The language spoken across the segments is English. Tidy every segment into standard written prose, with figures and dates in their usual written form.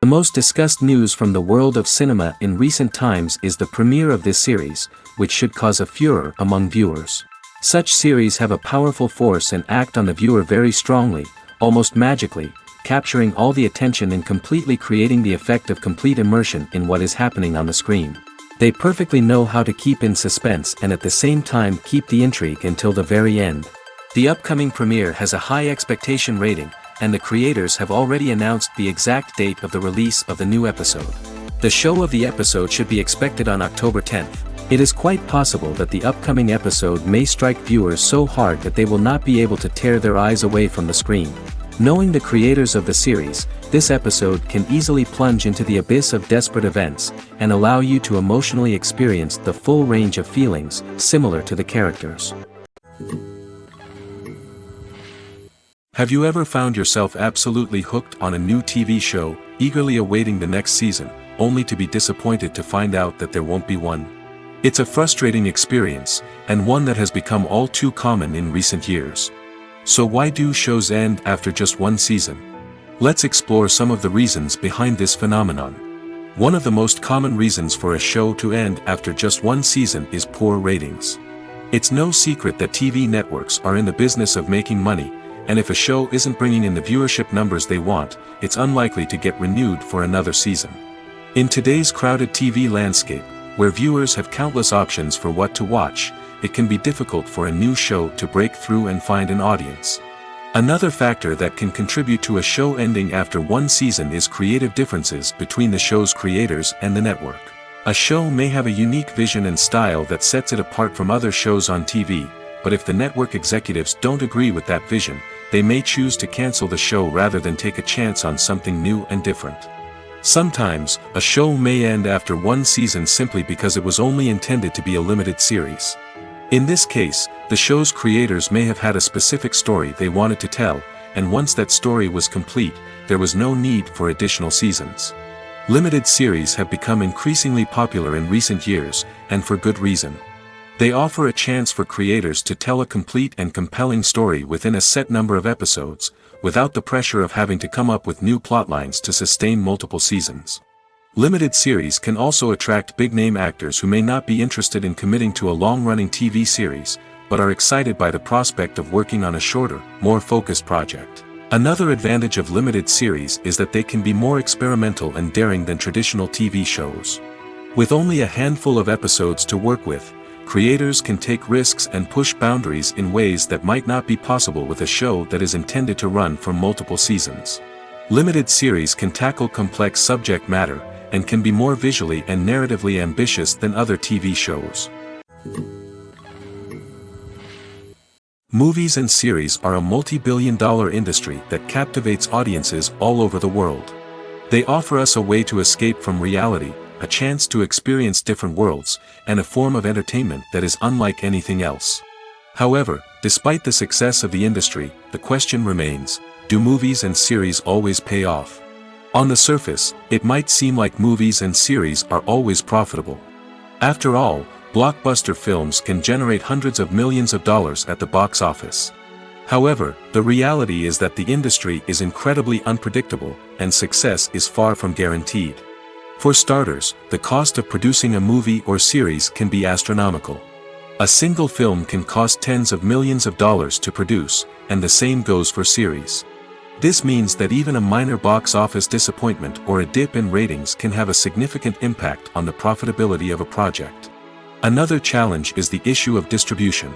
most discussed news from the world of cinema in recent times is the premiere of this series, which should cause a furor among viewers. Such series have a powerful force and act on the viewer very strongly, almost magically, capturing all the attention and completely creating the effect of complete immersion in what is happening on the screen. They perfectly know how to keep in suspense and at the same time keep the intrigue until the very end. The upcoming premiere has a high expectation rating, and the creators have already announced the exact date of the release of the new episode. The show of the episode should be expected on October 10th. It is quite possible that the upcoming episode may strike viewers so hard that they will not be able to tear their eyes away from the screen. Knowing the creators of the series, this episode can easily plunge into the abyss of desperate events, and allow you to emotionally experience the full range of feelings, similar to the characters. Have you ever found yourself absolutely hooked on a new TV show, eagerly awaiting the next season, only to be disappointed to find out that there won't be one? It's a frustrating experience, and one that has become all too common in recent years. So why do shows end after just one season? Let's explore some of the reasons behind this phenomenon. One of the most common reasons for a show to end after just one season is poor ratings. It's no secret that TV networks are in the business of making money, and if a show isn't bringing in the viewership numbers they want, it's unlikely to get renewed for another season. In today's crowded TV landscape, where viewers have countless options for what to watch, it can be difficult for a new show to break through and find an audience. Another factor that can contribute to a show ending after one season is creative differences between the show's creators and the network. A show may have a unique vision and style that sets it apart from other shows on TV, but if the network executives don't agree with that vision, they may choose to cancel the show rather than take a chance on something new and different. Sometimes, a show may end after one season simply because it was only intended to be a limited series. In this case, the show's creators may have had a specific story they wanted to tell, and once that story was complete, there was no need for additional seasons. Limited series have become increasingly popular in recent years, and for good reason. They offer a chance for creators to tell a complete and compelling story within a set number of episodes, without the pressure of having to come up with new plotlines to sustain multiple seasons. Limited series can also attract big-name actors who may not be interested in committing to a long-running TV series, but are excited by the prospect of working on a shorter, more focused project. Another advantage of limited series is that they can be more experimental and daring than traditional TV shows. With only a handful of episodes to work with, creators can take risks and push boundaries in ways that might not be possible with a show that is intended to run for multiple seasons. Limited series can tackle complex subject matter, and can be more visually and narratively ambitious than other TV shows. Movies and series are a multi-billion-dollar industry that captivates audiences all over the world. They offer us a way to escape from reality, a chance to experience different worlds, and a form of entertainment that is unlike anything else. However, despite the success of the industry, the question remains, do movies and series always pay off? On the surface, it might seem like movies and series are always profitable. After all, blockbuster films can generate hundreds of millions of dollars at the box office. However, the reality is that the industry is incredibly unpredictable, and success is far from guaranteed. For starters, the cost of producing a movie or series can be astronomical. A single film can cost tens of millions of dollars to produce, and the same goes for series. This means that even a minor box office disappointment or a dip in ratings can have a significant impact on the profitability of a project. Another challenge is the issue of distribution.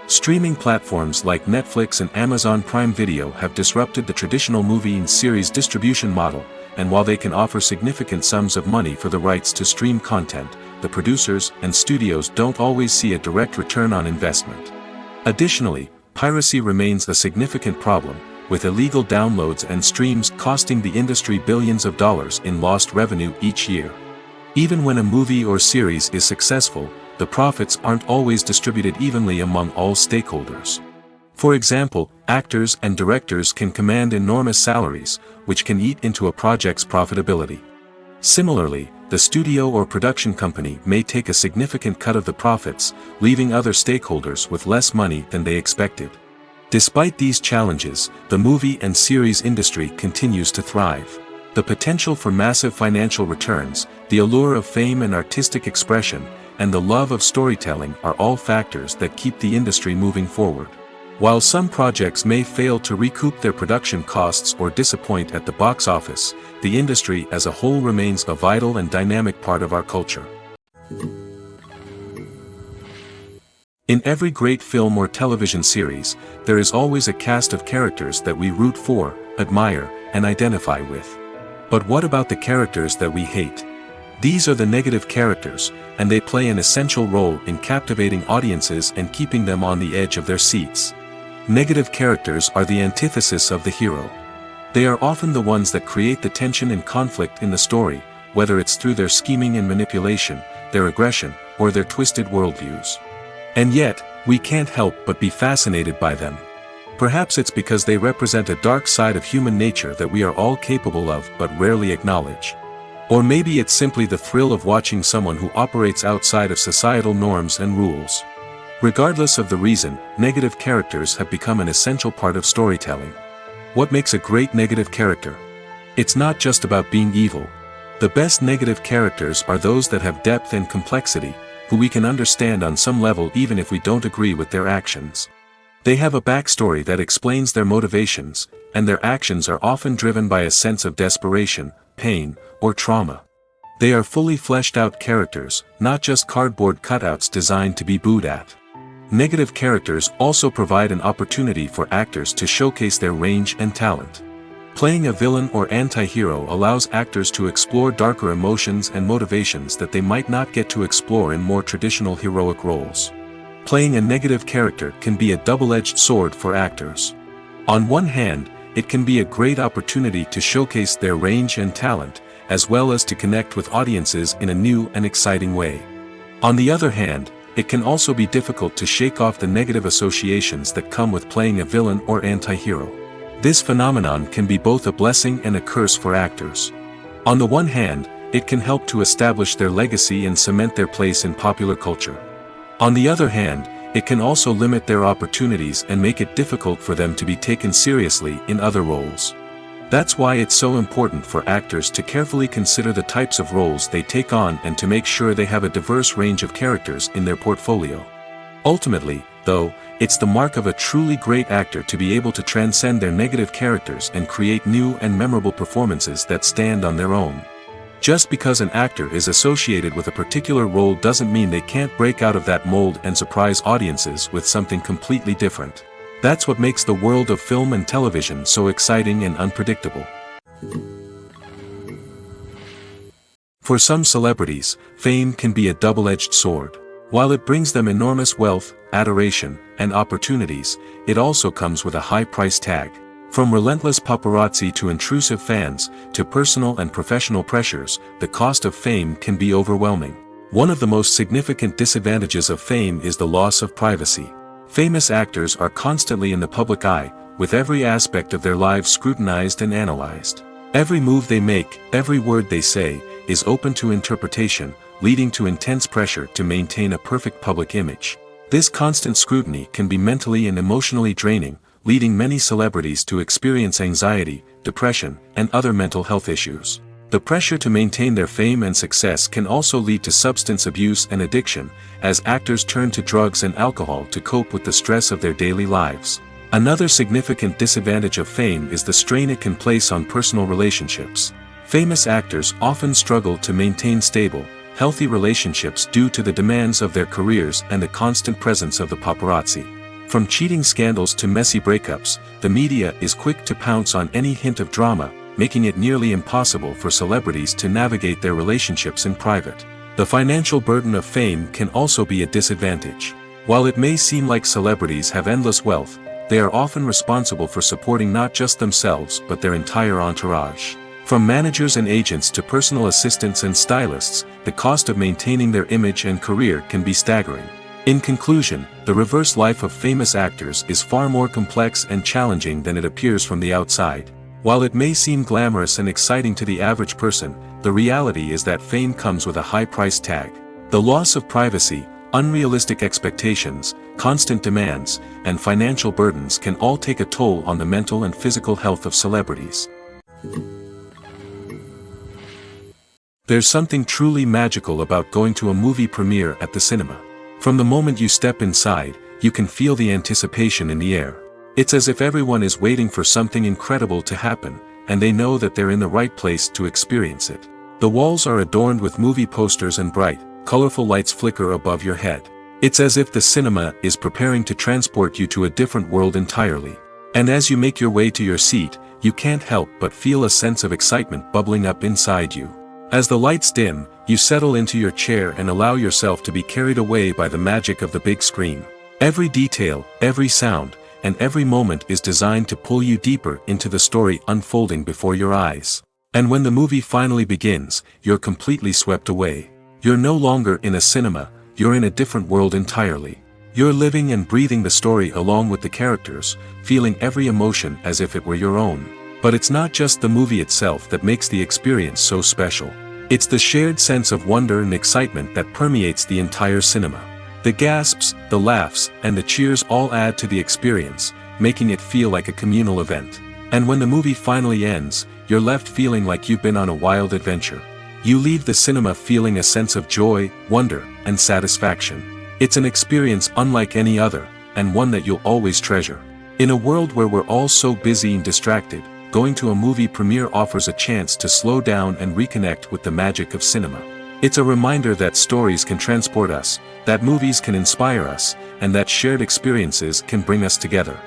Streaming platforms like Netflix and Amazon Prime Video have disrupted the traditional movie and series distribution model, and while they can offer significant sums of money for the rights to stream content, the producers and studios don't always see a direct return on investment. Additionally, piracy remains a significant problem, with illegal downloads and streams costing the industry billions of dollars in lost revenue each year. Even when a movie or series is successful, the profits aren't always distributed evenly among all stakeholders. For example, actors and directors can command enormous salaries, which can eat into a project's profitability. Similarly, the studio or production company may take a significant cut of the profits, leaving other stakeholders with less money than they expected. Despite these challenges, the movie and series industry continues to thrive. The potential for massive financial returns, the allure of fame and artistic expression, and the love of storytelling are all factors that keep the industry moving forward. While some projects may fail to recoup their production costs or disappoint at the box office, the industry as a whole remains a vital and dynamic part of our culture. In every great film or television series, there is always a cast of characters that we root for, admire, and identify with. But what about the characters that we hate? These are the negative characters, and they play an essential role in captivating audiences and keeping them on the edge of their seats. Negative characters are the antithesis of the hero. They are often the ones that create the tension and conflict in the story, whether it's through their scheming and manipulation, their aggression, or their twisted worldviews. And yet, we can't help but be fascinated by them. Perhaps it's because they represent a dark side of human nature that we are all capable of but rarely acknowledge. Or maybe it's simply the thrill of watching someone who operates outside of societal norms and rules. Regardless of the reason, negative characters have become an essential part of storytelling. What makes a great negative character? It's not just about being evil. The best negative characters are those that have depth and complexity, who we can understand on some level even if we don't agree with their actions. They have a backstory that explains their motivations, and their actions are often driven by a sense of desperation, pain, or trauma. They are fully fleshed out characters, not just cardboard cutouts designed to be booed at. Negative characters also provide an opportunity for actors to showcase their range and talent. Playing a villain or anti-hero allows actors to explore darker emotions and motivations that they might not get to explore in more traditional heroic roles. Playing a negative character can be a double-edged sword for actors. On one hand, it can be a great opportunity to showcase their range and talent, as well as to connect with audiences in a new and exciting way. On the other hand, it can also be difficult to shake off the negative associations that come with playing a villain or anti-hero. This phenomenon can be both a blessing and a curse for actors. On the one hand, it can help to establish their legacy and cement their place in popular culture. On the other hand, it can also limit their opportunities and make it difficult for them to be taken seriously in other roles. That's why it's so important for actors to carefully consider the types of roles they take on and to make sure they have a diverse range of characters in their portfolio. Ultimately, though, it's the mark of a truly great actor to be able to transcend their negative characters and create new and memorable performances that stand on their own. Just because an actor is associated with a particular role doesn't mean they can't break out of that mold and surprise audiences with something completely different. That's what makes the world of film and television so exciting and unpredictable. For some celebrities, fame can be a double-edged sword. While it brings them enormous wealth, adoration, and opportunities, it also comes with a high price tag. From relentless paparazzi to intrusive fans, to personal and professional pressures, the cost of fame can be overwhelming. One of the most significant disadvantages of fame is the loss of privacy. Famous actors are constantly in the public eye, with every aspect of their lives scrutinized and analyzed. Every move they make, every word they say, is open to interpretation, leading to intense pressure to maintain a perfect public image. This constant scrutiny can be mentally and emotionally draining, leading many celebrities to experience anxiety, depression, and other mental health issues. The pressure to maintain their fame and success can also lead to substance abuse and addiction, as actors turn to drugs and alcohol to cope with the stress of their daily lives. Another significant disadvantage of fame is the strain it can place on personal relationships. Famous actors often struggle to maintain stable, healthy relationships due to the demands of their careers and the constant presence of the paparazzi. From cheating scandals to messy breakups, the media is quick to pounce on any hint of drama, making it nearly impossible for celebrities to navigate their relationships in private. The financial burden of fame can also be a disadvantage. While it may seem like celebrities have endless wealth, they are often responsible for supporting not just themselves but their entire entourage. From managers and agents to personal assistants and stylists, the cost of maintaining their image and career can be staggering. In conclusion, the reverse life of famous actors is far more complex and challenging than it appears from the outside. While it may seem glamorous and exciting to the average person, the reality is that fame comes with a high price tag. The loss of privacy, unrealistic expectations, constant demands, and financial burdens can all take a toll on the mental and physical health of celebrities. There's something truly magical about going to a movie premiere at the cinema. From the moment you step inside, you can feel the anticipation in the air. It's as if everyone is waiting for something incredible to happen, and they know that they're in the right place to experience it. The walls are adorned with movie posters and bright, colorful lights flicker above your head. It's as if the cinema is preparing to transport you to a different world entirely. And as you make your way to your seat, you can't help but feel a sense of excitement bubbling up inside you. As the lights dim, you settle into your chair and allow yourself to be carried away by the magic of the big screen. Every detail, every sound, and every moment is designed to pull you deeper into the story unfolding before your eyes. And when the movie finally begins, you're completely swept away. You're no longer in a cinema, you're in a different world entirely. You're living and breathing the story along with the characters, feeling every emotion as if it were your own. But it's not just the movie itself that makes the experience so special. It's the shared sense of wonder and excitement that permeates the entire cinema. The gasps, the laughs, and the cheers all add to the experience, making it feel like a communal event. And when the movie finally ends, you're left feeling like you've been on a wild adventure. You leave the cinema feeling a sense of joy, wonder, and satisfaction. It's an experience unlike any other, and one that you'll always treasure. In a world where we're all so busy and distracted, going to a movie premiere offers a chance to slow down and reconnect with the magic of cinema. It's a reminder that stories can transport us, that movies can inspire us, and that shared experiences can bring us together.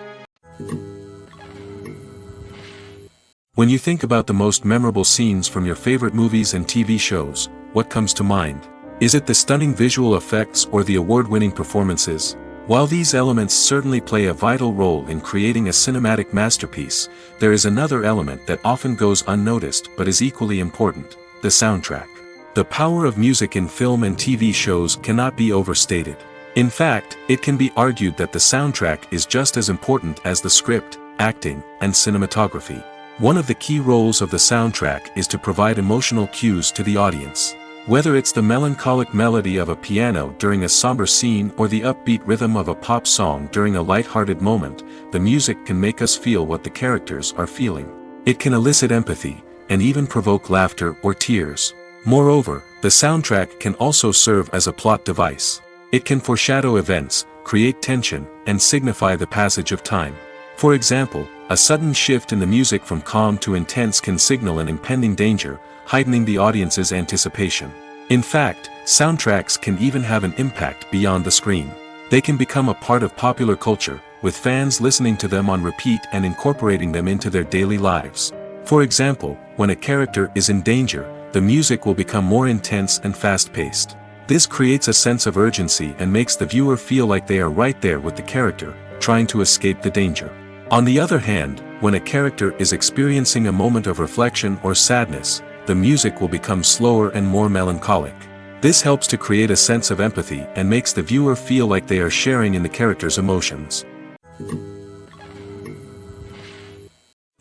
When you think about the most memorable scenes from your favorite movies and TV shows, what comes to mind? Is it the stunning visual effects or the award-winning performances? While these elements certainly play a vital role in creating a cinematic masterpiece, there is another element that often goes unnoticed but is equally important: the soundtrack. The power of music in film and TV shows cannot be overstated. In fact, it can be argued that the soundtrack is just as important as the script, acting, and cinematography. One of the key roles of the soundtrack is to provide emotional cues to the audience. Whether it's the melancholic melody of a piano during a somber scene or the upbeat rhythm of a pop song during a light-hearted moment, the music can make us feel what the characters are feeling. It can elicit empathy, and even provoke laughter or tears. Moreover, the soundtrack can also serve as a plot device. It can foreshadow events, create tension, and signify the passage of time. For example, a sudden shift in the music from calm to intense can signal an impending danger, heightening the audience's anticipation. In fact, soundtracks can even have an impact beyond the screen. They can become a part of popular culture, with fans listening to them on repeat and incorporating them into their daily lives. For example, when a character is in danger, the music will become more intense and fast-paced. This creates a sense of urgency and makes the viewer feel like they are right there with the character, trying to escape the danger. On the other hand, when a character is experiencing a moment of reflection or sadness, the music will become slower and more melancholic. This helps to create a sense of empathy and makes the viewer feel like they are sharing in the character's emotions.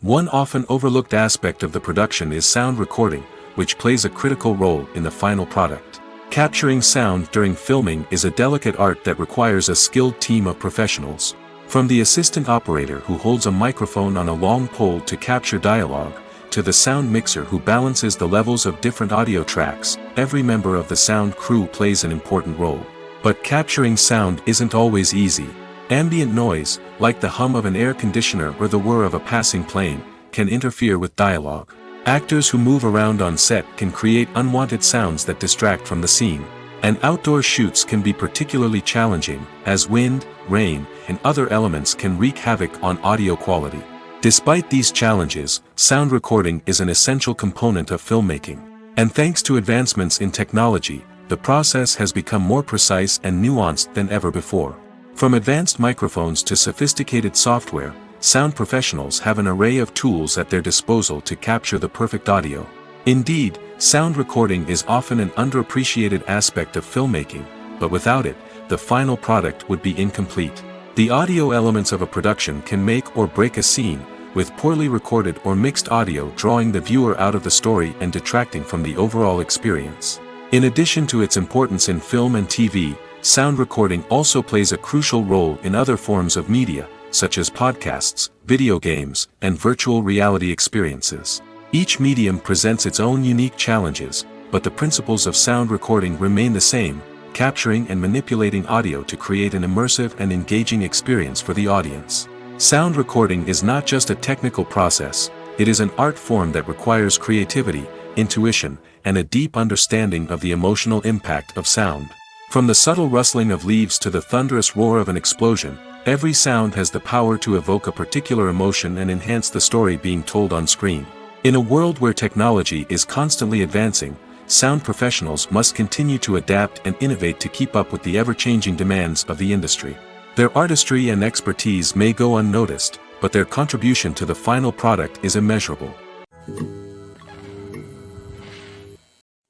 One often overlooked aspect of the production is sound recording, which plays a critical role in the final product. Capturing sound during filming is a delicate art that requires a skilled team of professionals. From the assistant operator who holds a microphone on a long pole to capture dialogue, to the sound mixer who balances the levels of different audio tracks, every member of the sound crew plays an important role. But capturing sound isn't always easy. Ambient noise, like the hum of an air conditioner or the whir of a passing plane, can interfere with dialogue. Actors who move around on set can create unwanted sounds that distract from the scene. And outdoor shoots can be particularly challenging, as wind, rain, and other elements can wreak havoc on audio quality. Despite these challenges, sound recording is an essential component of filmmaking. And thanks to advancements in technology, the process has become more precise and nuanced than ever before. From advanced microphones to sophisticated software, sound professionals have an array of tools at their disposal to capture the perfect audio. Indeed, sound recording is often an underappreciated aspect of filmmaking, but without it, the final product would be incomplete. The audio elements of a production can make or break a scene, with poorly recorded or mixed audio drawing the viewer out of the story and detracting from the overall experience. In addition to its importance in film and TV, sound recording also plays a crucial role in other forms of media, such as podcasts, video games, and virtual reality experiences. Each medium presents its own unique challenges, but the principles of sound recording remain the same, capturing and manipulating audio to create an immersive and engaging experience for the audience. Sound recording is not just a technical process, it is an art form that requires creativity, intuition, and a deep understanding of the emotional impact of sound. From the subtle rustling of leaves to the thunderous roar of an explosion, every sound has the power to evoke a particular emotion and enhance the story being told on screen. In a world where technology is constantly advancing, sound professionals must continue to adapt and innovate to keep up with the ever-changing demands of the industry. Their artistry and expertise may go unnoticed, but their contribution to the final product is immeasurable.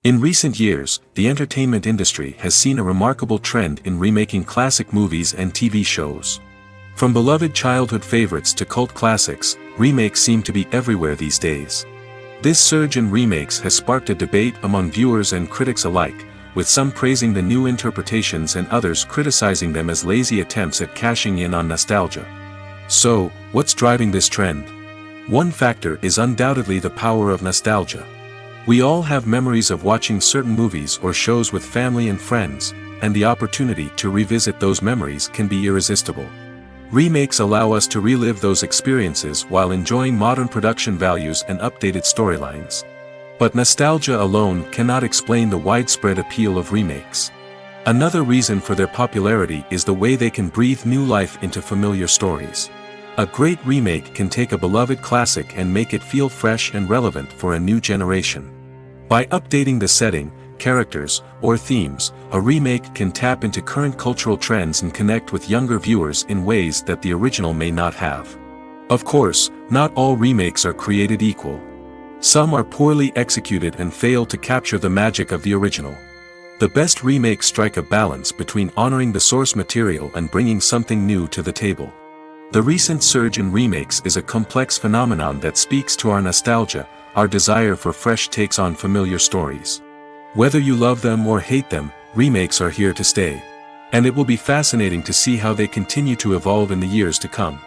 In recent years, the entertainment industry has seen a remarkable trend in remaking classic movies and TV shows. From beloved childhood favorites to cult classics, remakes seem to be everywhere these days. This surge in remakes has sparked a debate among viewers and critics alike, with some praising the new interpretations and others criticizing them as lazy attempts at cashing in on nostalgia. So, what's driving this trend? One factor is undoubtedly the power of nostalgia. We all have memories of watching certain movies or shows with family and friends, and the opportunity to revisit those memories can be irresistible. Remakes allow us to relive those experiences while enjoying modern production values and updated storylines. But nostalgia alone cannot explain the widespread appeal of remakes. Another reason for their popularity is the way they can breathe new life into familiar stories. A great remake can take a beloved classic and make it feel fresh and relevant for a new generation. By updating the setting, characters, or themes, a remake can tap into current cultural trends and connect with younger viewers in ways that the original may not have. Of course, not all remakes are created equal. Some are poorly executed and fail to capture the magic of the original. The best remakes strike a balance between honoring the source material and bringing something new to the table. The recent surge in remakes is a complex phenomenon that speaks to our nostalgia, our desire for fresh takes on familiar stories. Whether you love them or hate them, remakes are here to stay. And it will be fascinating to see how they continue to evolve in the years to come.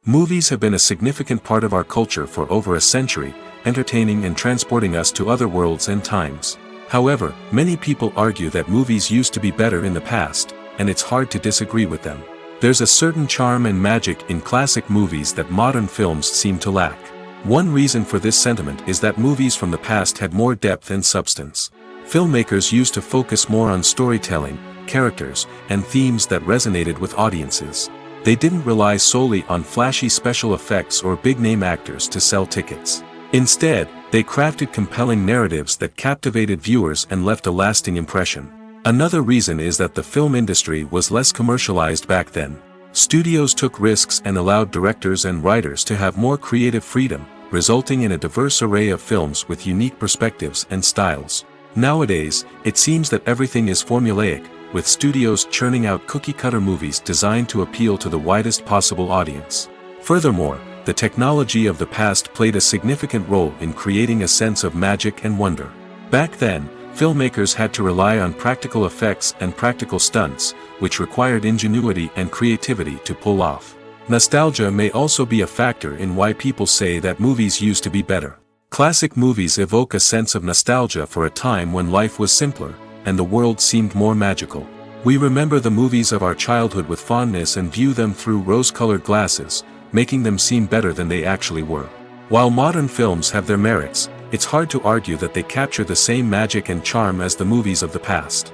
Movies have been a significant part of our culture for over a century, entertaining and transporting us to other worlds and times. However, many people argue that movies used to be better in the past, and it's hard to disagree with them. There's a certain charm and magic in classic movies that modern films seem to lack. One reason for this sentiment is that movies from the past had more depth and substance. Filmmakers used to focus more on storytelling, characters, and themes that resonated with audiences. They didn't rely solely on flashy special effects or big-name actors to sell tickets. Instead, they crafted compelling narratives that captivated viewers and left a lasting impression. Another reason is that the film industry was less commercialized back then. Studios took risks and allowed directors and writers to have more creative freedom, resulting in a diverse array of films with unique perspectives and styles. Nowadays, it seems that everything is formulaic, with studios churning out cookie-cutter movies designed to appeal to the widest possible audience. Furthermore, the technology of the past played a significant role in creating a sense of magic and wonder. Back then, filmmakers had to rely on practical effects and practical stunts, which required ingenuity and creativity to pull off. Nostalgia may also be a factor in why people say that movies used to be better. Classic movies evoke a sense of nostalgia for a time when life was simpler, and the world seemed more magical. We remember the movies of our childhood with fondness and view them through rose-colored glasses, making them seem better than they actually were. While modern films have their merits, it's hard to argue that they capture the same magic and charm as the movies of the past.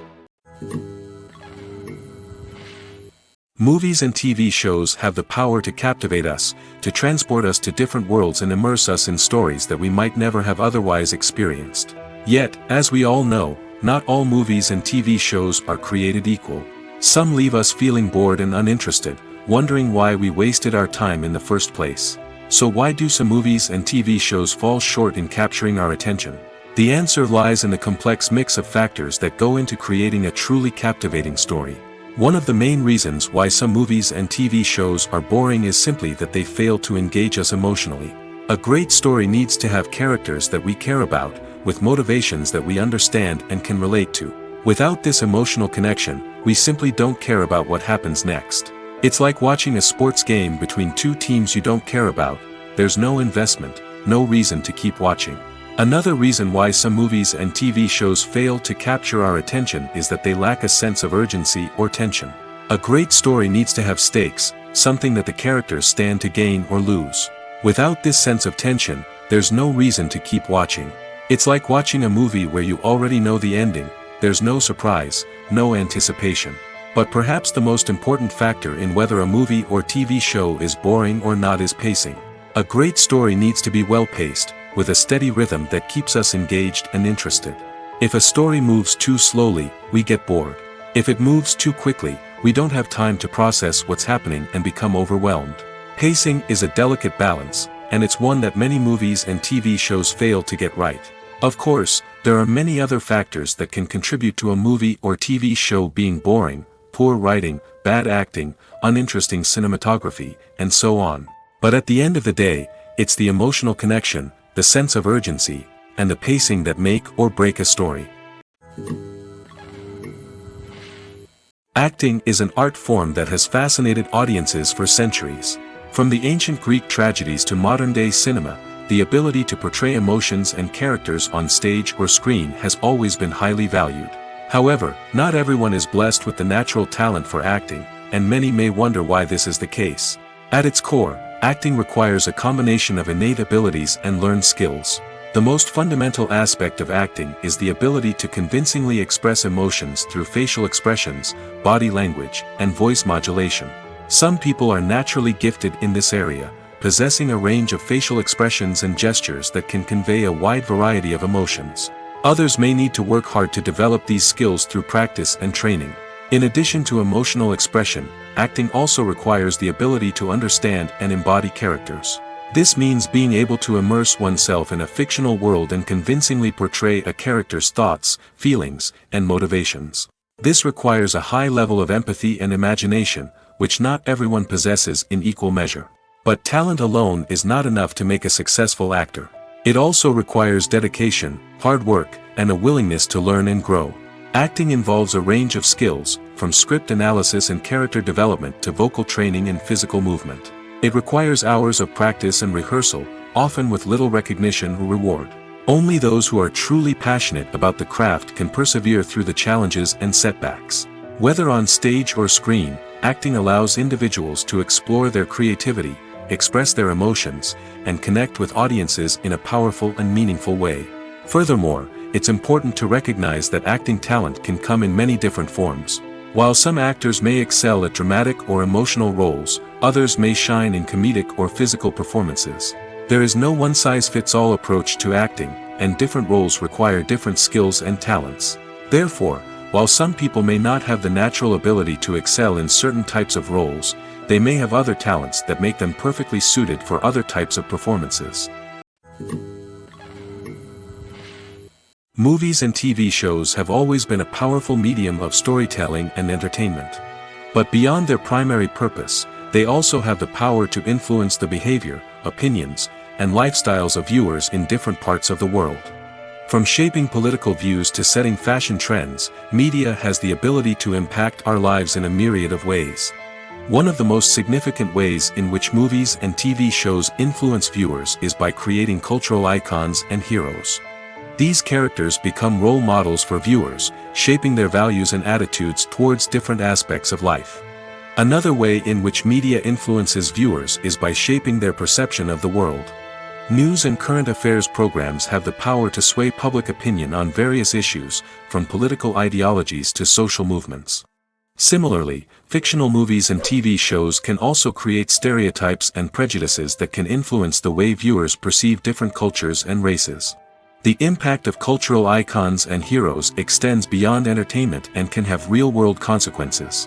Movies and TV shows have the power to captivate us, to transport us to different worlds and immerse us in stories that we might never have otherwise experienced. Yet, as we all know, not all movies and TV shows are created equal. Some leave us feeling bored and uninterested, wondering why we wasted our time in the first place. So why do some movies and TV shows fall short in capturing our attention? The answer lies in the complex mix of factors that go into creating a truly captivating story. One of the main reasons why some movies and TV shows are boring is simply that they fail to engage us emotionally. A great story needs to have characters that we care about, with motivations that we understand and can relate to. Without this emotional connection, we simply don't care about what happens next. It's like watching a sports game between two teams you don't care about. There's no investment, no reason to keep watching. Another reason why some movies and TV shows fail to capture our attention is that they lack a sense of urgency or tension. A great story needs to have stakes, something that the characters stand to gain or lose. Without this sense of tension, there's no reason to keep watching. It's like watching a movie where you already know the ending, there's no surprise, no anticipation. But perhaps the most important factor in whether a movie or TV show is boring or not is pacing. A great story needs to be well-paced, with a steady rhythm that keeps us engaged and interested. If a story moves too slowly, we get bored. If it moves too quickly, we don't have time to process what's happening and become overwhelmed. Pacing is a delicate balance, and it's one that many movies and TV shows fail to get right. Of course, there are many other factors that can contribute to a movie or TV show being boring: poor writing, bad acting, uninteresting cinematography, and so on. But at the end of the day, it's the emotional connection, the sense of urgency, and the pacing that make or break a story. Acting is an art form that has fascinated audiences for centuries. From the ancient Greek tragedies to modern-day cinema, the ability to portray emotions and characters on stage or screen has always been highly valued. However, not everyone is blessed with the natural talent for acting, and many may wonder why this is the case. At its core, acting requires a combination of innate abilities and learned skills. The most fundamental aspect of acting is the ability to convincingly express emotions through facial expressions, body language, and voice modulation. Some people are naturally gifted in this area, possessing a range of facial expressions and gestures that can convey a wide variety of emotions. Others may need to work hard to develop these skills through practice and training. In addition to emotional expression, acting also requires the ability to understand and embody characters. This means being able to immerse oneself in a fictional world and convincingly portray a character's thoughts, feelings, and motivations. This requires a high level of empathy and imagination, which not everyone possesses in equal measure. But talent alone is not enough to make a successful actor. It also requires dedication, hard work, and a willingness to learn and grow. Acting involves a range of skills, from script analysis and character development to vocal training and physical movement. It requires hours of practice and rehearsal, often with little recognition or reward. Only those who are truly passionate about the craft can persevere through the challenges and setbacks. Whether on stage or screen, acting allows individuals to explore their creativity, express their emotions, and connect with audiences in a powerful and meaningful way. Furthermore, it's important to recognize that acting talent can come in many different forms. While some actors may excel at dramatic or emotional roles, others may shine in comedic or physical performances. There is no one-size-fits-all approach to acting, and different roles require different skills and talents. Therefore, while some people may not have the natural ability to excel in certain types of roles, they may have other talents that make them perfectly suited for other types of performances. Movies and TV shows have always been a powerful medium of storytelling and entertainment. But beyond their primary purpose, they also have the power to influence the behavior, opinions, and lifestyles of viewers in different parts of the world. From shaping political views to setting fashion trends, media has the ability to impact our lives in a myriad of ways. One of the most significant ways in which movies and TV shows influence viewers is by creating cultural icons and heroes. These characters become role models for viewers, shaping their values and attitudes towards different aspects of life. Another way in which media influences viewers is by shaping their perception of the world. News and current affairs programs have the power to sway public opinion on various issues, from political ideologies to social movements. Similarly, fictional movies and TV shows can also create stereotypes and prejudices that can influence the way viewers perceive different cultures and races. The impact of cultural icons and heroes extends beyond entertainment and can have real-world consequences.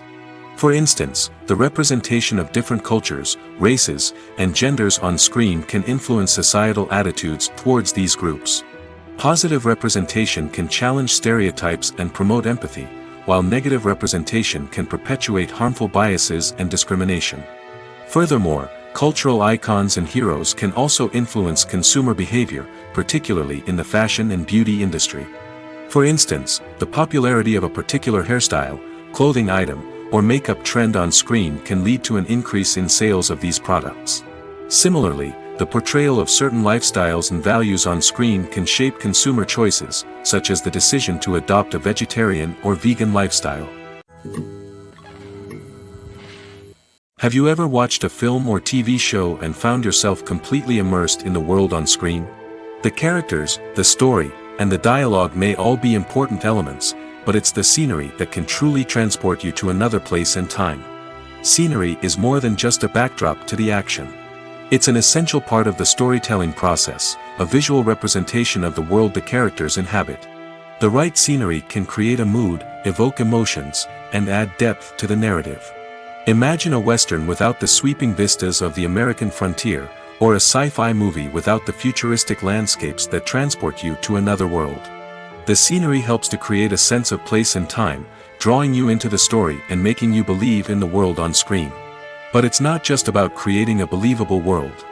For instance, the representation of different cultures, races, and genders on screen can influence societal attitudes towards these groups. Positive representation can challenge stereotypes and promote empathy, while negative representation can perpetuate harmful biases and discrimination. Furthermore, cultural icons and heroes can also influence consumer behavior, particularly in the fashion and beauty industry. For instance, the popularity of a particular hairstyle, clothing item, or makeup trend on screen can lead to an increase in sales of these products. Similarly, the portrayal of certain lifestyles and values on screen can shape consumer choices, such as the decision to adopt a vegetarian or vegan lifestyle. Have you ever watched a film or TV show and found yourself completely immersed in the world on screen? The characters, the story, and the dialogue may all be important elements, but it's the scenery that can truly transport you to another place and time. Scenery is more than just a backdrop to the action. It's an essential part of the storytelling process, a visual representation of the world the characters inhabit. The right scenery can create a mood, evoke emotions, and add depth to the narrative. Imagine a Western without the sweeping vistas of the American frontier, or a sci-fi movie without the futuristic landscapes that transport you to another world. The scenery helps to create a sense of place and time, drawing you into the story and making you believe in the world on screen. But it's not just about creating a believable world.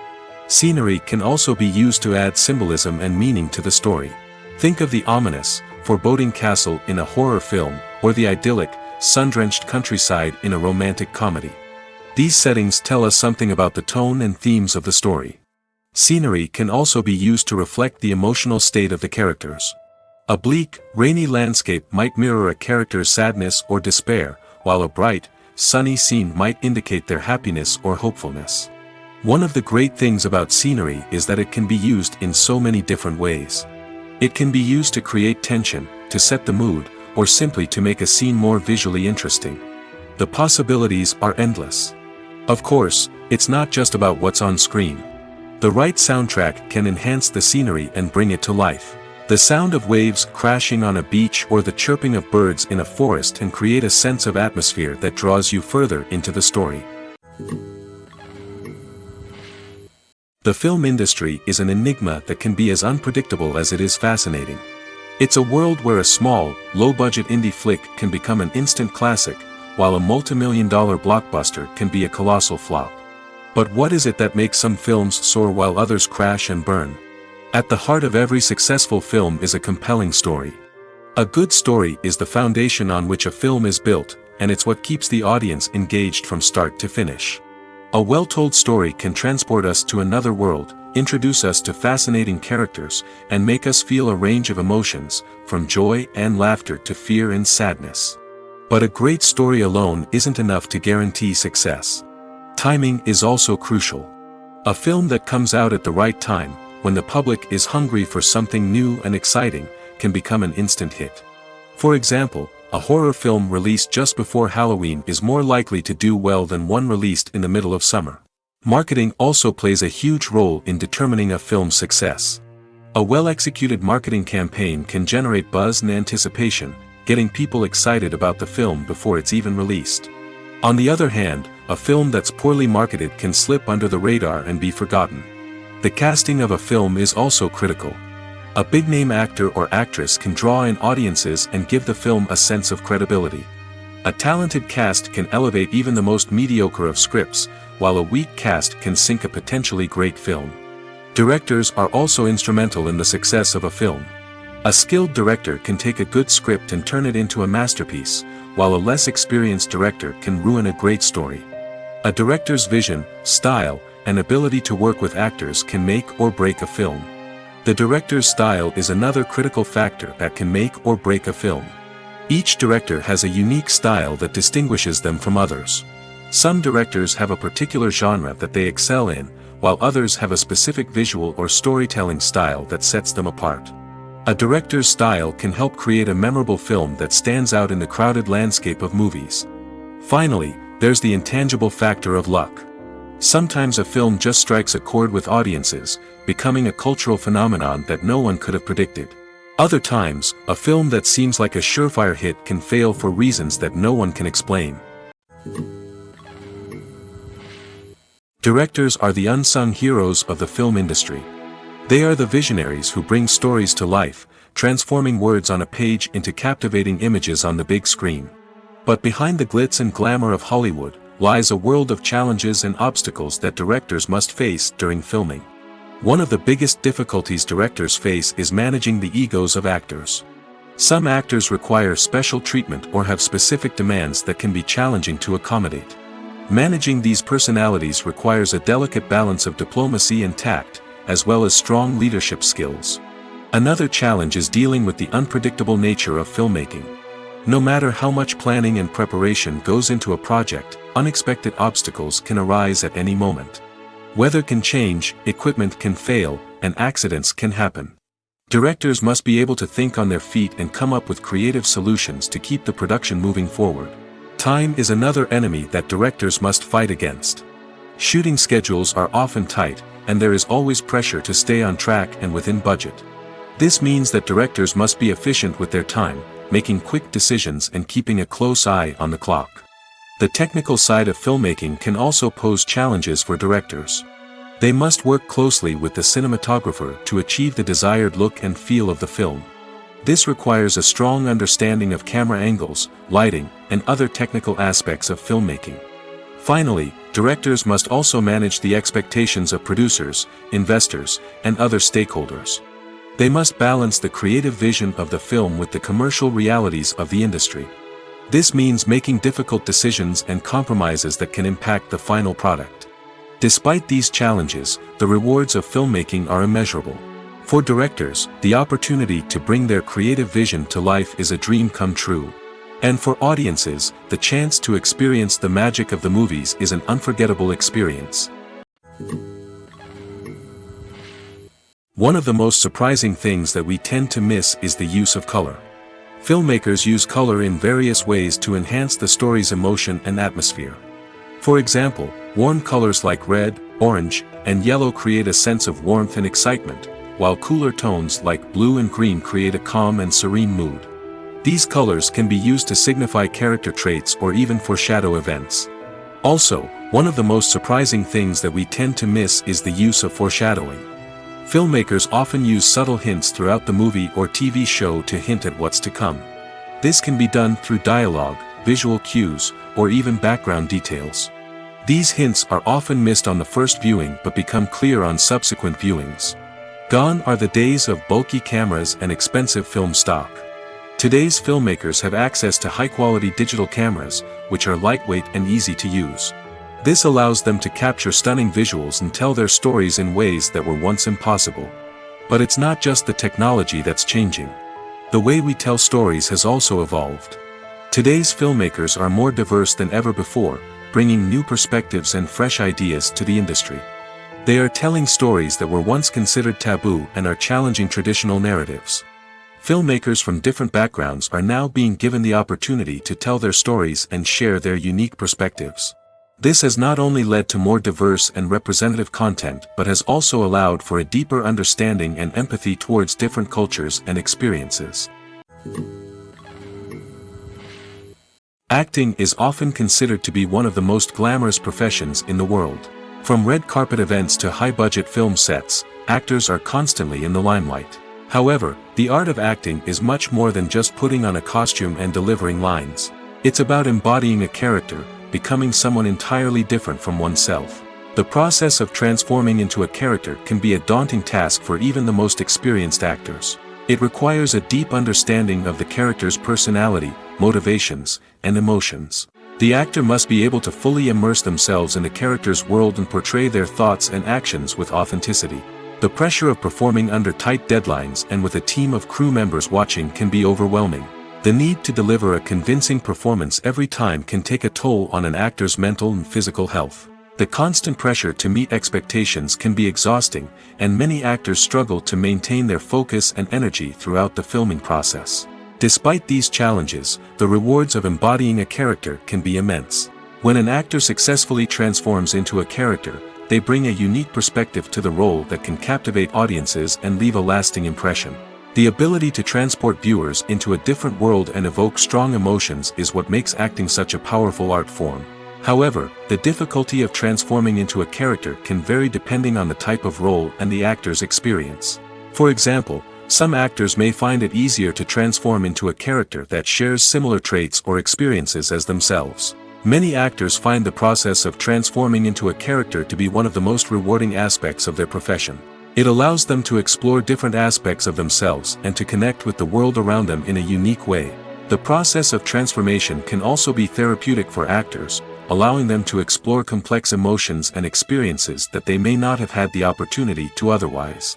Scenery can also be used to add symbolism and meaning to the story. Think of the ominous, foreboding castle in a horror film, or the idyllic, sun-drenched countryside in a romantic comedy. These settings tell us something about the tone and themes of the story. Scenery can also be used to reflect the emotional state of the characters. A bleak, rainy landscape might mirror a character's sadness or despair, while a bright, sunny scene might indicate their happiness or hopefulness. One of the great things about scenery is that it can be used in so many different ways. It can be used to create tension, to set the mood, or simply to make a scene more visually interesting. The possibilities are endless. Of course, it's not just about what's on screen. The right soundtrack can enhance the scenery and bring it to life. The sound of waves crashing on a beach or the chirping of birds in a forest can create a sense of atmosphere that draws you further into the story. The film industry is an enigma that can be as unpredictable as it is fascinating. It's a world where a small, low-budget indie flick can become an instant classic, while a multi-million-dollar blockbuster can be a colossal flop. But what is it that makes some films soar while others crash and burn? At the heart of every successful film is a compelling story. A good story is the foundation on which a film is built, and it's what keeps the audience engaged from start to finish. A well-told story can transport us to another world, introduce us to fascinating characters, and make us feel a range of emotions, from joy and laughter to fear and sadness. But a great story alone isn't enough to guarantee success. Timing is also crucial. A film that comes out at the right time, when the public is hungry for something new and exciting, can become an instant hit. For example, a horror film released just before Halloween is more likely to do well than one released in the middle of summer. Marketing also plays a huge role in determining a film's success. A well-executed marketing campaign can generate buzz and anticipation, getting people excited about the film before it's even released. On the other hand, a film that's poorly marketed can slip under the radar and be forgotten. The casting of a film is also critical. A big-name actor or actress can draw in audiences and give the film a sense of credibility. A talented cast can elevate even the most mediocre of scripts, while a weak cast can sink a potentially great film. Directors are also instrumental in the success of a film. A skilled director can take a good script and turn it into a masterpiece, while a less experienced director can ruin a great story. A director's vision, style, and ability to work with actors can make or break a film. The director's style is another critical factor that can make or break a film. Each director has a unique style that distinguishes them from others. Some directors have a particular genre that they excel in, while others have a specific visual or storytelling style that sets them apart. A director's style can help create a memorable film that stands out in the crowded landscape of movies. Finally, there's the intangible factor of luck. Sometimes a film just strikes a chord with audiences, becoming a cultural phenomenon that no one could have predicted. Other times, a film that seems like a surefire hit can fail for reasons that no one can explain. Directors are the unsung heroes of the film industry. They are the visionaries who bring stories to life, transforming words on a page into captivating images on the big screen. But behind the glitz and glamour of Hollywood, lies a world of challenges and obstacles that directors must face during filming. One of the biggest difficulties directors face is managing the egos of actors. Some actors require special treatment or have specific demands that can be challenging to accommodate. Managing these personalities requires a delicate balance of diplomacy and tact, as well as strong leadership skills. Another challenge is dealing with the unpredictable nature of filmmaking. No matter how much planning and preparation goes into a project, unexpected obstacles can arise at any moment. Weather can change, equipment can fail, and accidents can happen. Directors must be able to think on their feet and come up with creative solutions to keep the production moving forward. Time is another enemy that directors must fight against. Shooting schedules are often tight, and there is always pressure to stay on track and within budget. This means that directors must be efficient with their time, making quick decisions and keeping a close eye on the clock. The technical side of filmmaking can also pose challenges for directors. They must work closely with the cinematographer to achieve the desired look and feel of the film. This requires a strong understanding of camera angles, lighting, and other technical aspects of filmmaking. Finally, directors must also manage the expectations of producers, investors, and other stakeholders. They must balance the creative vision of the film with the commercial realities of the industry. This means making difficult decisions and compromises that can impact the final product. Despite these challenges, the rewards of filmmaking are immeasurable. For directors, the opportunity to bring their creative vision to life is a dream come true. And for audiences, the chance to experience the magic of the movies is an unforgettable experience. One of the most surprising things that we tend to miss is the use of color. Filmmakers use color in various ways to enhance the story's emotion and atmosphere. For example, warm colors like red, orange, and yellow create a sense of warmth and excitement, while cooler tones like blue and green create a calm and serene mood. These colors can be used to signify character traits or even foreshadow events. Also, one of the most surprising things that we tend to miss is the use of foreshadowing. Filmmakers often use subtle hints throughout the movie or TV show to hint at what's to come. This can be done through dialogue, visual cues, or even background details. These hints are often missed on the first viewing but become clear on subsequent viewings. Gone are the days of bulky cameras and expensive film stock. Today's filmmakers have access to high-quality digital cameras, which are lightweight and easy to use. This allows them to capture stunning visuals and tell their stories in ways that were once impossible. But it's not just the technology that's changing. The way we tell stories has also evolved. Today's filmmakers are more diverse than ever before, bringing new perspectives and fresh ideas to the industry. They are telling stories that were once considered taboo and are challenging traditional narratives. Filmmakers from different backgrounds are now being given the opportunity to tell their stories and share their unique perspectives. This has not only led to more diverse and representative content but has also allowed for a deeper understanding and empathy towards different cultures and experiences. Acting is often considered to be one of the most glamorous professions in the world. From red carpet events to high-budget film sets, actors are constantly in the limelight. However, the art of acting is much more than just putting on a costume and delivering lines. It's about embodying a character, becoming someone entirely different from oneself. The process of transforming into a character can be a daunting task for even the most experienced actors. It requires a deep understanding of the character's personality, motivations, and emotions. The actor must be able to fully immerse themselves in the character's world and portray their thoughts and actions with authenticity. The pressure of performing under tight deadlines and with a team of crew members watching can be overwhelming. The need to deliver a convincing performance every time can take a toll on an actor's mental and physical health. The constant pressure to meet expectations can be exhausting, and many actors struggle to maintain their focus and energy throughout the filming process. Despite these challenges, the rewards of embodying a character can be immense. When an actor successfully transforms into a character, they bring a unique perspective to the role that can captivate audiences and leave a lasting impression. The ability to transport viewers into a different world and evoke strong emotions is what makes acting such a powerful art form. However, the difficulty of transforming into a character can vary depending on the type of role and the actor's experience. For example, some actors may find it easier to transform into a character that shares similar traits or experiences as themselves. Many actors find the process of transforming into a character to be one of the most rewarding aspects of their profession. It allows them to explore different aspects of themselves and to connect with the world around them in a unique way. The process of transformation can also be therapeutic for actors, allowing them to explore complex emotions and experiences that they may not have had the opportunity to otherwise.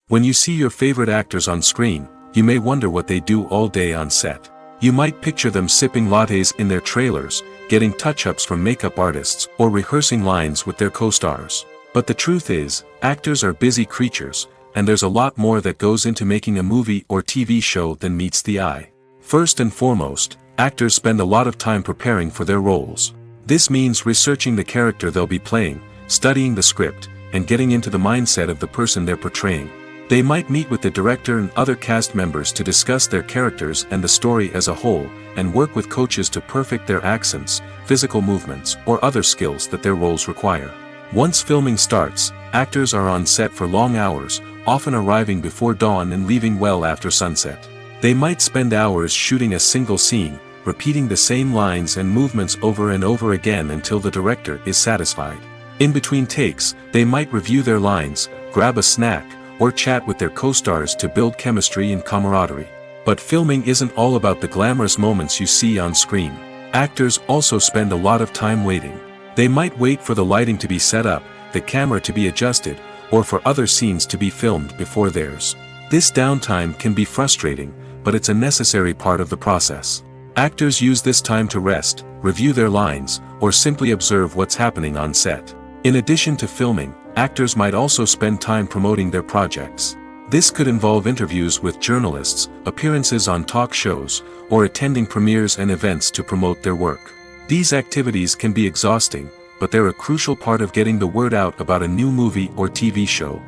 When you see your favorite actors on screen, you may wonder what they do all day on set. You might picture them sipping lattes in their trailers, getting touch-ups from makeup artists, or rehearsing lines with their co-stars. But the truth is, actors are busy creatures, and there's a lot more that goes into making a movie or TV show than meets the eye. First and foremost, actors spend a lot of time preparing for their roles. This means researching the character they'll be playing, studying the script, and getting into the mindset of the person they're portraying. They might meet with the director and other cast members to discuss their characters and the story as a whole, and work with coaches to perfect their accents, physical movements, or other skills that their roles require. Once filming starts, actors are on set for long hours, often arriving before dawn and leaving well after sunset. They might spend hours shooting a single scene, repeating the same lines and movements over and over again until the director is satisfied. In between takes, they might review their lines, grab a snack, or chat with their co-stars to build chemistry and camaraderie. But filming isn't all about the glamorous moments you see on screen. Actors also spend a lot of time waiting. They might wait for the lighting to be set up, the camera to be adjusted, or for other scenes to be filmed before theirs. This downtime can be frustrating, but it's a necessary part of the process. Actors use this time to rest, review their lines, or simply observe what's happening on set. In addition to filming, actors might also spend time promoting their projects. This could involve interviews with journalists, appearances on talk shows, or attending premieres and events to promote their work. These activities can be exhausting, but they're a crucial part of getting the word out about a new movie or TV show.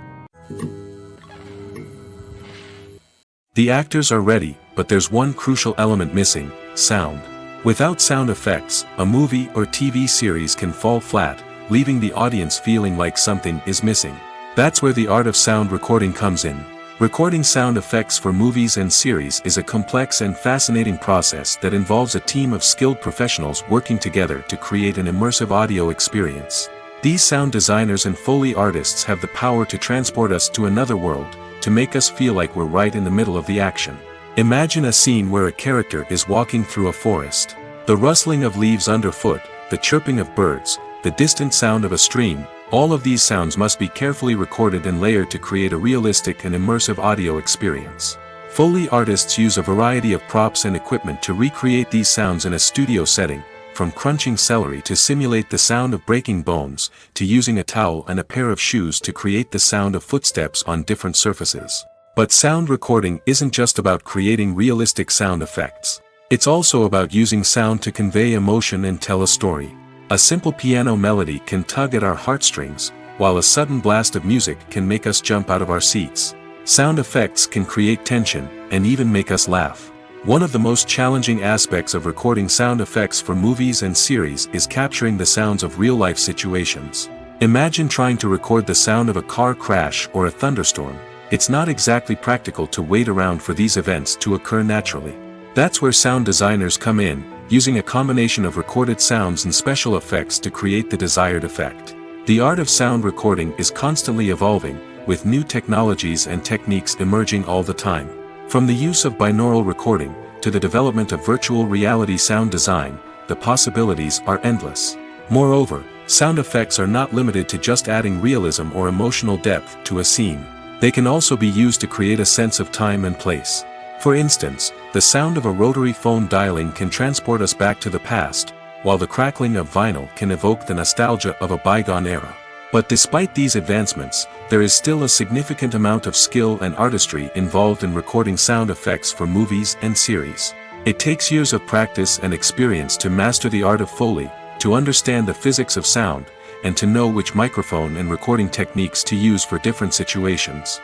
The actors are ready, but there's one crucial element missing: sound. Without sound effects, a movie or TV series can fall flat, leaving the audience feeling like something is missing. That's where the art of sound recording comes in. Recording sound effects for movies and series is a complex and fascinating process that involves a team of skilled professionals working together to create an immersive audio experience. These sound designers and Foley artists have the power to transport us to another world, to make us feel like we're right in the middle of the action. Imagine a scene where a character is walking through a forest. The rustling of leaves underfoot, the chirping of birds, the distant sound of a stream, all of these sounds must be carefully recorded and layered to create a realistic and immersive audio experience. Foley artists use a variety of props and equipment to recreate these sounds in a studio setting, from crunching celery to simulate the sound of breaking bones, to using a towel and a pair of shoes to create the sound of footsteps on different surfaces. But sound recording isn't just about creating realistic sound effects. It's also about using sound to convey emotion and tell a story. A simple piano melody can tug at our heartstrings, while a sudden blast of music can make us jump out of our seats. Sound effects can create tension, and even make us laugh. One of the most challenging aspects of recording sound effects for movies and series is capturing the sounds of real-life situations. Imagine trying to record the sound of a car crash or a thunderstorm. It's not exactly practical to wait around for these events to occur naturally. That's where sound designers come in, using a combination of recorded sounds and special effects to create the desired effect. The art of sound recording is constantly evolving, with new technologies and techniques emerging all the time. From the use of binaural recording, to the development of virtual reality sound design, the possibilities are endless. Moreover, sound effects are not limited to just adding realism or emotional depth to a scene. They can also be used to create a sense of time and place. For instance, the sound of a rotary phone dialing can transport us back to the past, while the crackling of vinyl can evoke the nostalgia of a bygone era. But despite these advancements, there is still a significant amount of skill and artistry involved in recording sound effects for movies and series. It takes years of practice and experience to master the art of Foley, to understand the physics of sound, and to know which microphone and recording techniques to use for different situations.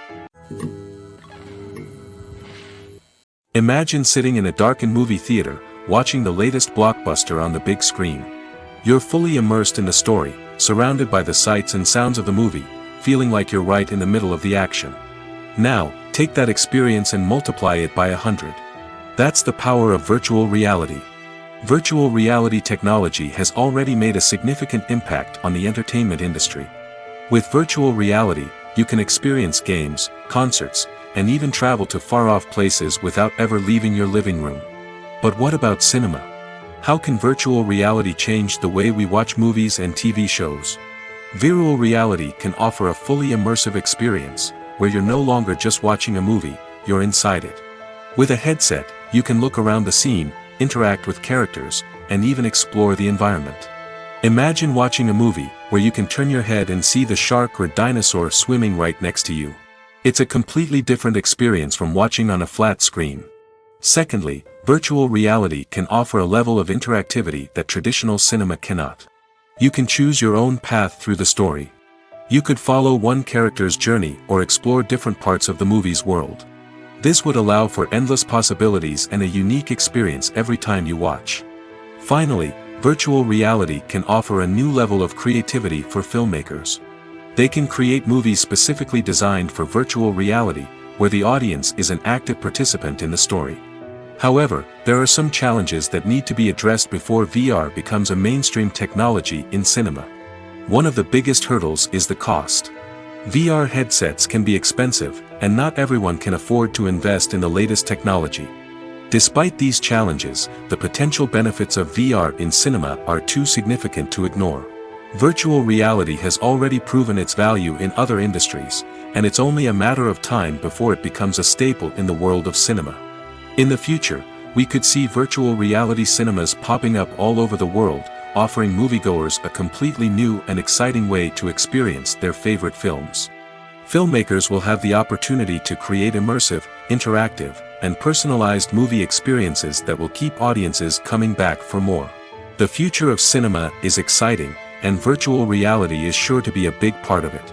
Imagine sitting in a darkened movie theater, watching the latest blockbuster on the big screen. You're fully immersed in the story, surrounded by the sights and sounds of the movie, feeling like you're right in the middle of the action. Now, take that experience and multiply it by 100. That's the power of virtual reality. Virtual reality technology has already made a significant impact on the entertainment industry. With virtual reality, you can experience games, concerts, and even travel to far-off places without ever leaving your living room. But what about cinema? How can virtual reality change the way we watch movies and TV shows? Virtual reality can offer a fully immersive experience, where you're no longer just watching a movie, you're inside it. With a headset, you can look around the scene, interact with characters, and even explore the environment. Imagine watching a movie, where you can turn your head and see the shark or dinosaur swimming right next to you. It's a completely different experience from watching on a flat screen. Secondly, virtual reality can offer a level of interactivity that traditional cinema cannot. You can choose your own path through the story. You could follow one character's journey or explore different parts of the movie's world. This would allow for endless possibilities and a unique experience every time you watch. Finally, virtual reality can offer a new level of creativity for filmmakers. They can create movies specifically designed for virtual reality, where the audience is an active participant in the story. However, there are some challenges that need to be addressed before VR becomes a mainstream technology in cinema. One of the biggest hurdles is the cost. VR headsets can be expensive, and not everyone can afford to invest in the latest technology. Despite these challenges, the potential benefits of VR in cinema are too significant to ignore. Virtual reality has already proven its value in other industries, and it's only a matter of time before it becomes a staple in the world of cinema. In the future, we could see virtual reality cinemas popping up all over the world, offering moviegoers a completely new and exciting way to experience their favorite films. Filmmakers will have the opportunity to create immersive, interactive, and personalized movie experiences that will keep audiences coming back for more. The future of cinema is exciting, and virtual reality is sure to be a big part of it.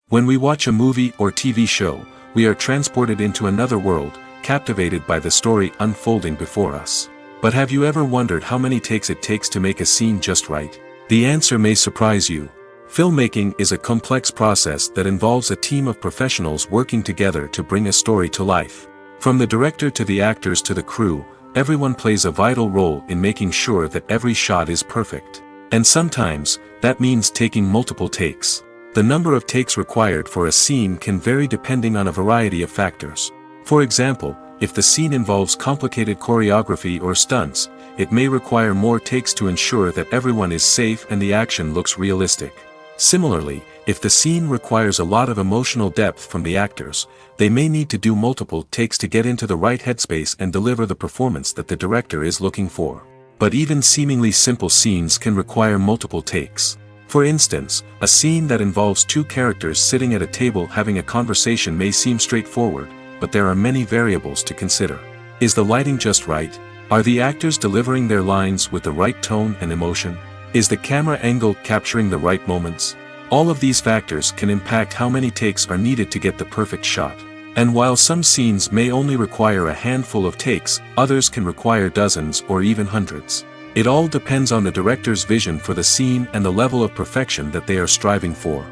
When we watch a movie or TV show, we are transported into another world, captivated by the story unfolding before us. But have you ever wondered how many takes it takes to make a scene just right? The answer may surprise you. Filmmaking is a complex process that involves a team of professionals working together to bring a story to life. From the director to the actors to the crew, everyone plays a vital role in making sure that every shot is perfect. And sometimes, that means taking multiple takes. The number of takes required for a scene can vary depending on a variety of factors. For example, if the scene involves complicated choreography or stunts, it may require more takes to ensure that everyone is safe and the action looks realistic. Similarly, if the scene requires a lot of emotional depth from the actors, they may need to do multiple takes to get into the right headspace and deliver the performance that the director is looking for. But even seemingly simple scenes can require multiple takes. For instance, a scene that involves two characters sitting at a table having a conversation may seem straightforward, but there are many variables to consider. Is the lighting just right? Are the actors delivering their lines with the right tone and emotion? Is the camera angle capturing the right moments? All of these factors can impact how many takes are needed to get the perfect shot. And while some scenes may only require a handful of takes, others can require dozens or even hundreds. It all depends on the director's vision for the scene and the level of perfection that they are striving for.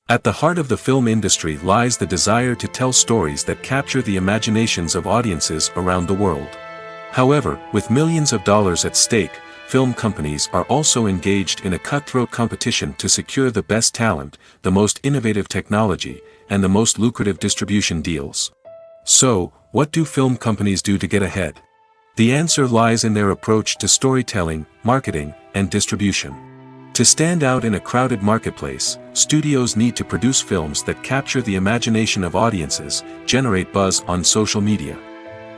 At the heart of the film industry lies the desire to tell stories that capture the imaginations of audiences around the world. However, with millions of dollars at stake, film companies are also engaged in a cutthroat competition to secure the best talent, the most innovative technology, and the most lucrative distribution deals. So, what do film companies do to get ahead? The answer lies in their approach to storytelling, marketing, and distribution. To stand out in a crowded marketplace, studios need to produce films that capture the imagination of audiences, generate buzz on social media.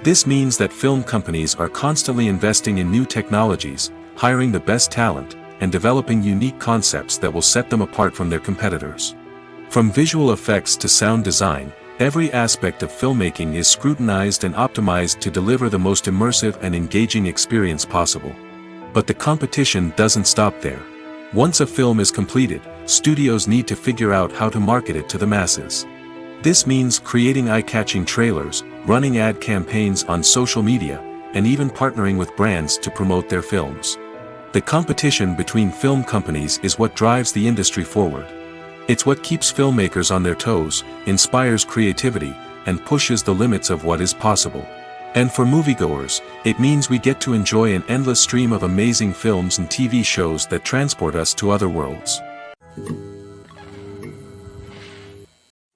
This means that film companies are constantly investing in new technologies, hiring the best talent, and developing unique concepts that will set them apart from their competitors. From visual effects to sound design, every aspect of filmmaking is scrutinized and optimized to deliver the most immersive and engaging experience possible. But the competition doesn't stop there. Once a film is completed, studios need to figure out how to market it to the masses. This means creating eye-catching trailers, running ad campaigns on social media, and even partnering with brands to promote their films. The competition between film companies is what drives the industry forward. It's what keeps filmmakers on their toes, inspires creativity, and pushes the limits of what is possible. And for moviegoers, it means we get to enjoy an endless stream of amazing films and TV shows that transport us to other worlds.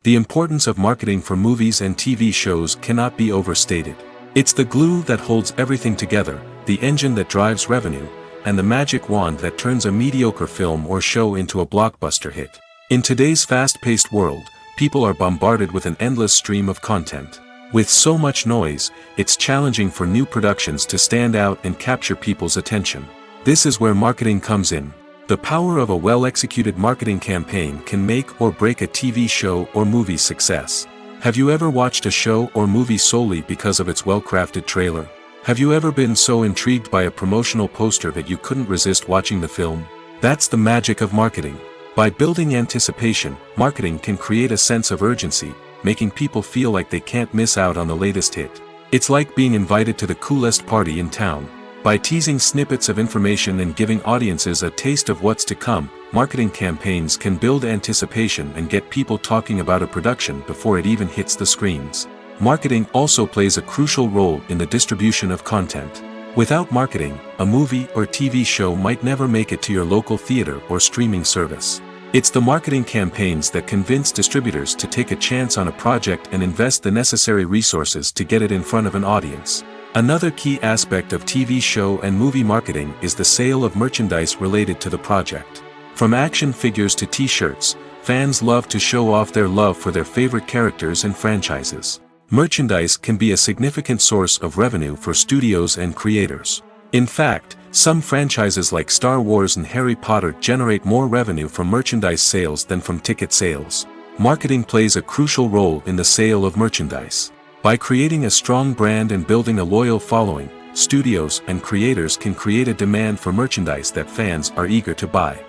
The importance of marketing for movies and TV shows cannot be overstated. It's the glue that holds everything together, the engine that drives revenue, and the magic wand that turns a mediocre film or show into a blockbuster hit. In today's fast-paced world, people are bombarded with an endless stream of content. With so much noise, it's challenging for new productions to stand out and capture people's attention. This is where marketing comes in. The power of a well-executed marketing campaign can make or break a TV show or movie's success. Have you ever watched a show or movie solely because of its well-crafted trailer? Have you ever been so intrigued by a promotional poster that you couldn't resist watching the film? That's the magic of marketing. By building anticipation, marketing can create a sense of urgency, making people feel like they can't miss out on the latest hit. It's like being invited to the coolest party in town. By teasing snippets of information and giving audiences a taste of what's to come, marketing campaigns can build anticipation and get people talking about a production before it even hits the screens. Marketing also plays a crucial role in the distribution of content. Without marketing, a movie or TV show might never make it to your local theater or streaming service. It's the marketing campaigns that convince distributors to take a chance on a project and invest the necessary resources to get it in front of an audience. Another key aspect of TV show and movie marketing is the sale of merchandise related to the project. From action figures to t-shirts, fans love to show off their love for their favorite characters and franchises. Merchandise can be a significant source of revenue for studios and creators. In fact, some franchises like Star Wars and Harry Potter generate more revenue from merchandise sales than from ticket sales. Marketing plays a crucial role in the sale of merchandise. By creating a strong brand and building a loyal following, studios and creators can create a demand for merchandise that fans are eager to buy.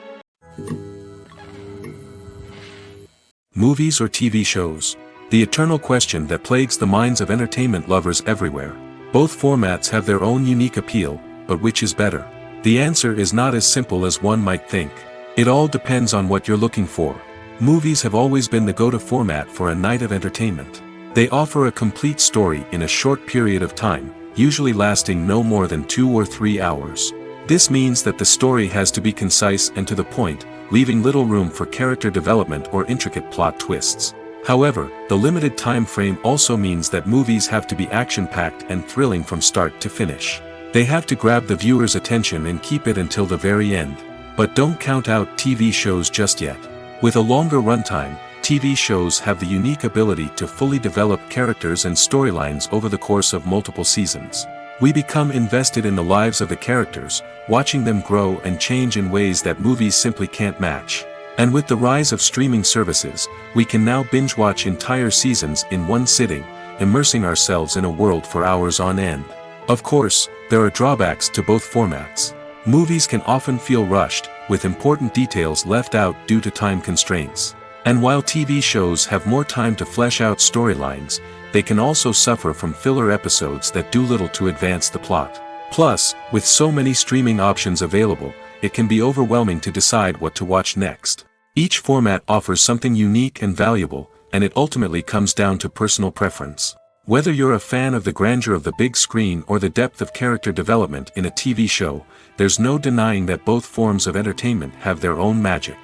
Movies or TV shows? The eternal question that plagues the minds of entertainment lovers everywhere. Both formats have their own unique appeal, but which is better? The answer is not as simple as one might think. It all depends on what you're looking for. Movies have always been the go-to format for a night of entertainment. They offer a complete story in a short period of time, usually lasting no more than 2 or 3 hours. This means that the story has to be concise and to the point, leaving little room for character development or intricate plot twists. However, the limited time frame also means that movies have to be action-packed and thrilling from start to finish. They have to grab the viewer's attention and keep it until the very end. But don't count out TV shows just yet. With a longer runtime, TV shows have the unique ability to fully develop characters and storylines over the course of multiple seasons. We become invested in the lives of the characters, watching them grow and change in ways that movies simply can't match. And with the rise of streaming services, we can now binge-watch entire seasons in one sitting, immersing ourselves in a world for hours on end. Of course, there are drawbacks to both formats. Movies can often feel rushed, with important details left out due to time constraints. And while TV shows have more time to flesh out storylines, they can also suffer from filler episodes that do little to advance the plot. Plus, with so many streaming options available, it can be overwhelming to decide what to watch next. Each format offers something unique and valuable, and it ultimately comes down to personal preference. Whether you're a fan of the grandeur of the big screen or the depth of character development in a TV show, there's no denying that both forms of entertainment have their own magic.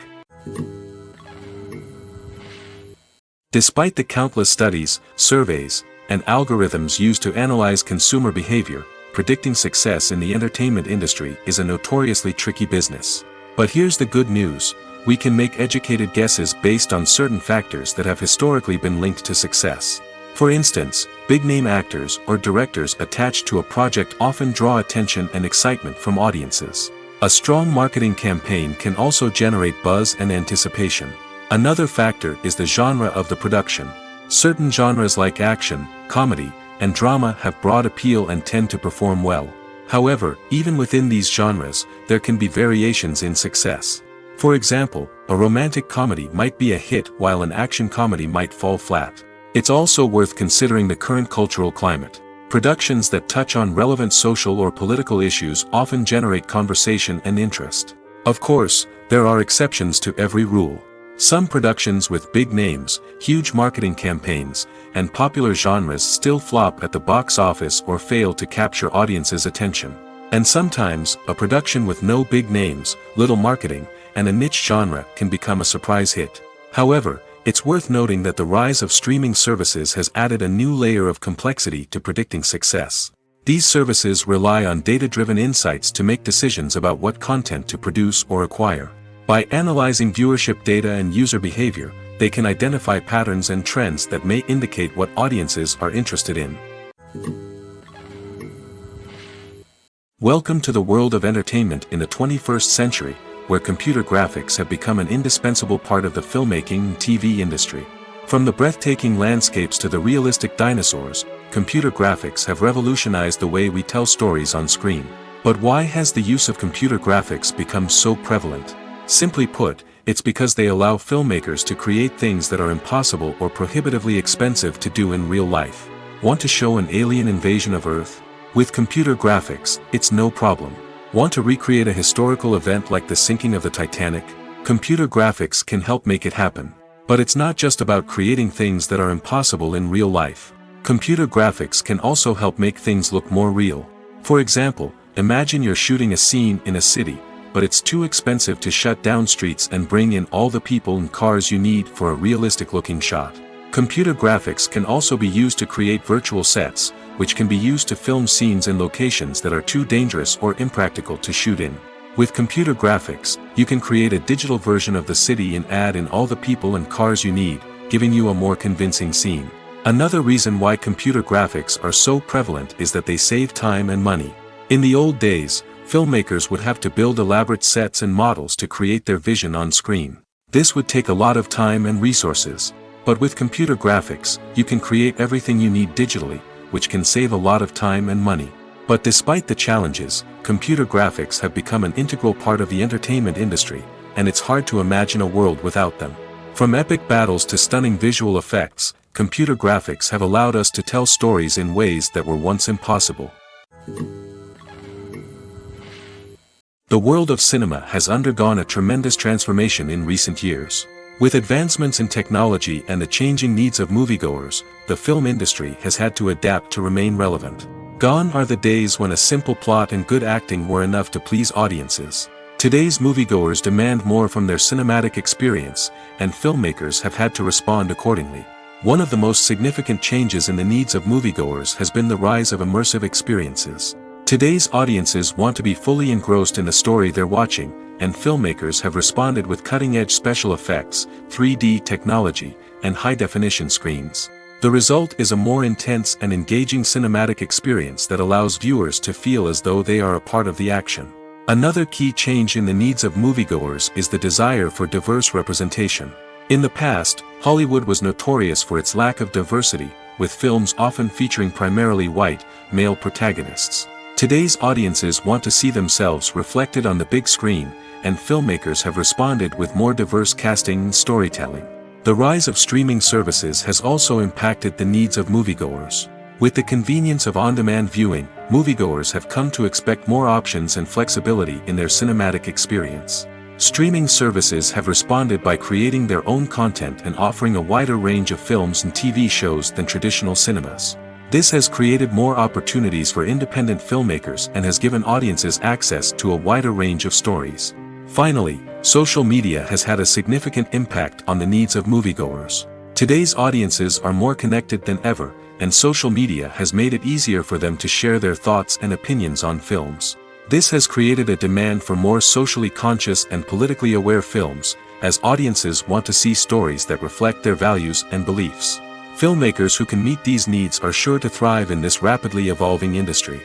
Despite the countless studies, surveys, and algorithms used to analyze consumer behavior, predicting success in the entertainment industry is a notoriously tricky business. But here's the good news: we can make educated guesses based on certain factors that have historically been linked to success. For instance, big-name actors or directors attached to a project often draw attention and excitement from audiences. A strong marketing campaign can also generate buzz and anticipation. Another factor is the genre of the production. Certain genres like action, comedy, and drama have broad appeal and tend to perform well. However, even within these genres, there can be variations in success. For example, a romantic comedy might be a hit while an action comedy might fall flat. It's also worth considering the current cultural climate. Productions that touch on relevant social or political issues often generate conversation and interest. Of course, there are exceptions to every rule. Some productions with big names, huge marketing campaigns, and popular genres still flop at the box office or fail to capture audiences' attention. And sometimes, a production with no big names, little marketing, and a niche genre can become a surprise hit. However, It's worth noting that the rise of streaming services has added a new layer of complexity to predicting success. These services rely on data-driven insights to make decisions about what content to produce or acquire. By analyzing viewership data and user behavior, they can identify patterns and trends that may indicate what audiences are interested in. Welcome to the world of entertainment in the 21st century, where computer graphics have become an indispensable part of the filmmaking and TV industry. From the breathtaking landscapes to the realistic dinosaurs, computer graphics have revolutionized the way we tell stories on screen. But why has the use of computer graphics become so prevalent? Simply put, it's because they allow filmmakers to create things that are impossible or prohibitively expensive to do in real life. Want to show an alien invasion of Earth? With computer graphics, it's no problem. Want to recreate a historical event like the sinking of the Titanic? Computer graphics can help make it happen. But it's not just about creating things that are impossible in real life. Computer graphics can also help make things look more real. For example, imagine you're shooting a scene in a city, but it's too expensive to shut down streets and bring in all the people and cars you need for a realistic-looking shot. Computer graphics can also be used to create virtual sets, which can be used to film scenes in locations that are too dangerous or impractical to shoot in. With computer graphics, you can create a digital version of the city and add in all the people and cars you need, giving you a more convincing scene. Another reason why computer graphics are so prevalent is that they save time and money. In the old days, filmmakers would have to build elaborate sets and models to create their vision on screen. This would take a lot of time and resources. But with computer graphics, you can create everything you need digitally, which can save a lot of time and money. But despite the challenges, computer graphics have become an integral part of the entertainment industry, and it's hard to imagine a world without them. From epic battles to stunning visual effects, computer graphics have allowed us to tell stories in ways that were once impossible. The world of cinema has undergone a tremendous transformation in recent years. With advancements in technology and the changing needs of moviegoers, the film industry has had to adapt to remain relevant. Gone are the days when a simple plot and good acting were enough to please audiences. Today's moviegoers demand more from their cinematic experience, and filmmakers have had to respond accordingly. One of the most significant changes in the needs of moviegoers has been the rise of immersive experiences. Today's audiences want to be fully engrossed in the story they're watching, and filmmakers have responded with cutting-edge special effects, 3D technology, and high-definition screens. The result is a more intense and engaging cinematic experience that allows viewers to feel as though they are a part of the action. Another key change in the needs of moviegoers is the desire for diverse representation. In the past, Hollywood was notorious for its lack of diversity, with films often featuring primarily white, male protagonists. Today's audiences want to see themselves reflected on the big screen, and filmmakers have responded with more diverse casting and storytelling. The rise of streaming services has also impacted the needs of moviegoers. With the convenience of on-demand viewing, moviegoers have come to expect more options and flexibility in their cinematic experience. Streaming services have responded by creating their own content and offering a wider range of films and TV shows than traditional cinemas. This has created more opportunities for independent filmmakers and has given audiences access to a wider range of stories. Finally, social media has had a significant impact on the needs of moviegoers. Today's audiences are more connected than ever, and social media has made it easier for them to share their thoughts and opinions on films. This has created a demand for more socially conscious and politically aware films, as audiences want to see stories that reflect their values and beliefs. Filmmakers who can meet these needs are sure to thrive in this rapidly evolving industry.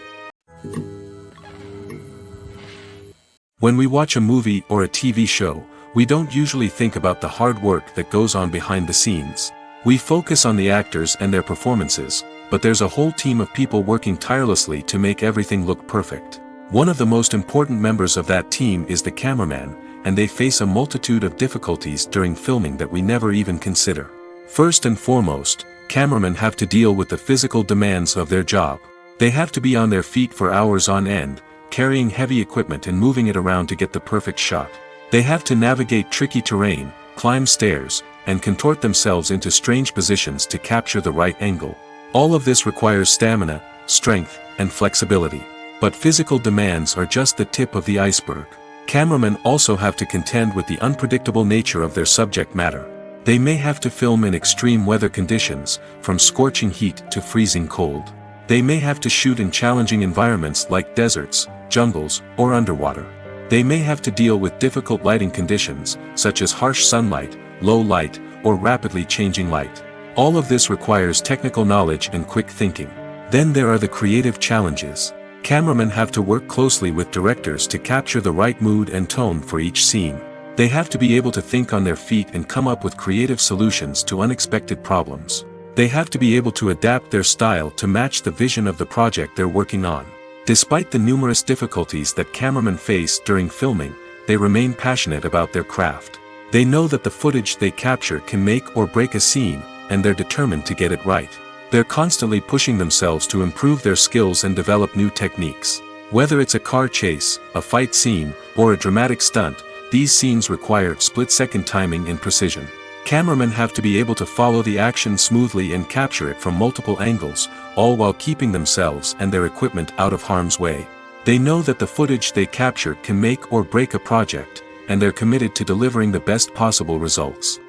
When we watch a movie or a TV show, we don't usually think about the hard work that goes on behind the scenes. We focus on the actors and their performances, but there's a whole team of people working tirelessly to make everything look perfect. One of the most important members of that team is the cameraman, and they face a multitude of difficulties during filming that we never even consider. First and foremost, cameramen have to deal with the physical demands of their job. They have to be on their feet for hours on end, carrying heavy equipment and moving it around to get the perfect shot. They have to navigate tricky terrain, climb stairs, and contort themselves into strange positions to capture the right angle. All of this requires stamina, strength, and flexibility. But physical demands are just the tip of the iceberg. Cameramen also have to contend with the unpredictable nature of their subject matter. They may have to film in extreme weather conditions, from scorching heat to freezing cold. They may have to shoot in challenging environments like deserts, jungles, or underwater. They may have to deal with difficult lighting conditions, such as harsh sunlight, low light, or rapidly changing light. All of this requires technical knowledge and quick thinking. Then there are the creative challenges. Cameramen have to work closely with directors to capture the right mood and tone for each scene. They have to be able to think on their feet and come up with creative solutions to unexpected problems. They have to be able to adapt their style to match the vision of the project they're working on. Despite the numerous difficulties that cameramen face during filming, they remain passionate about their craft. They know that the footage they capture can make or break a scene, and they're determined to get it right. They're constantly pushing themselves to improve their skills and develop new techniques. Whether it's a car chase, a fight scene, or a dramatic stunt, these scenes require split-second timing and precision. Cameramen have to be able to follow the action smoothly and capture it from multiple angles, all while keeping themselves and their equipment out of harm's way. They know that the footage they capture can make or break a project, and they're committed to delivering the best possible results.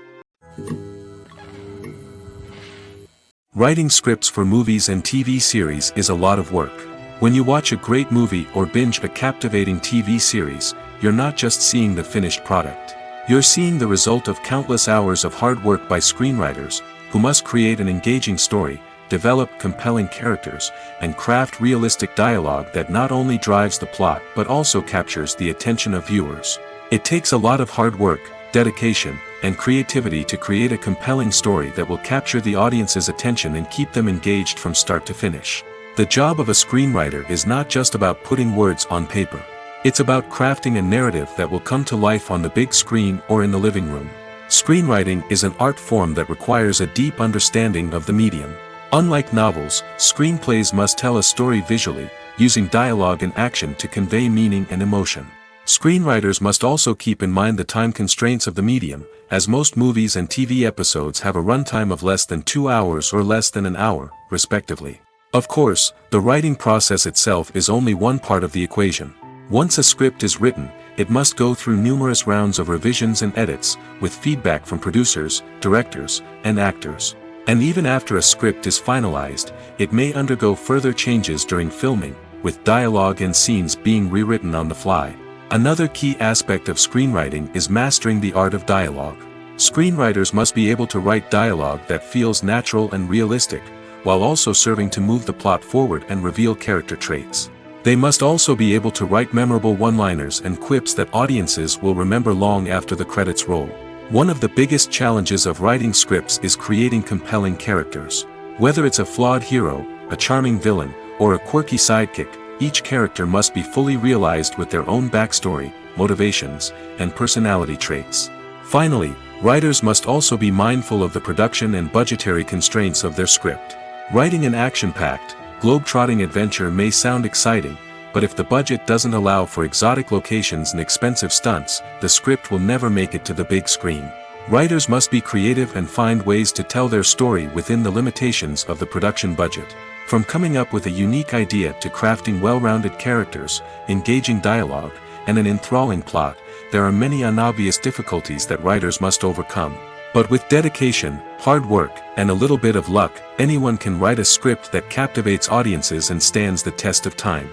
Writing scripts for movies and TV series is a lot of work. When you watch a great movie or binge a captivating TV series, you're not just seeing the finished product. You're seeing the result of countless hours of hard work by screenwriters, who must create an engaging story, develop compelling characters, and craft realistic dialogue that not only drives the plot but also captures the attention of viewers. It takes a lot of hard work, dedication, and creativity to create a compelling story that will capture the audience's attention and keep them engaged from start to finish. The job of a screenwriter is not just about putting words on paper. It's about crafting a narrative that will come to life on the big screen or in the living room. Screenwriting is an art form that requires a deep understanding of the medium. Unlike novels, screenplays must tell a story visually, using dialogue and action to convey meaning and emotion. Screenwriters must also keep in mind the time constraints of the medium, as most movies and TV episodes have a runtime of less than 2 hours or less than an hour, respectively. Of course, the writing process itself is only one part of the equation. Once a script is written, it must go through numerous rounds of revisions and edits, with feedback from producers, directors, and actors. And even after a script is finalized, it may undergo further changes during filming, with dialogue and scenes being rewritten on the fly. Another key aspect of screenwriting is mastering the art of dialogue. Screenwriters must be able to write dialogue that feels natural and realistic, while also serving to move the plot forward and reveal character traits. They must also be able to write memorable one-liners and quips that audiences will remember long after the credits roll. One of the biggest challenges of writing scripts is creating compelling characters. Whether it's a flawed hero, a charming villain, or a quirky sidekick, each character must be fully realized with their own backstory, motivations, and personality traits. Finally, writers must also be mindful of the production and budgetary constraints of their script. Writing an action-packed, globe-trotting adventure may sound exciting, but if the budget doesn't allow for exotic locations and expensive stunts, the script will never make it to the big screen. Writers must be creative and find ways to tell their story within the limitations of the production budget. From coming up with a unique idea to crafting well-rounded characters, engaging dialogue, and an enthralling plot, there are many unobvious difficulties that writers must overcome. But with dedication, hard work, and a little bit of luck, anyone can write a script that captivates audiences and stands the test of time.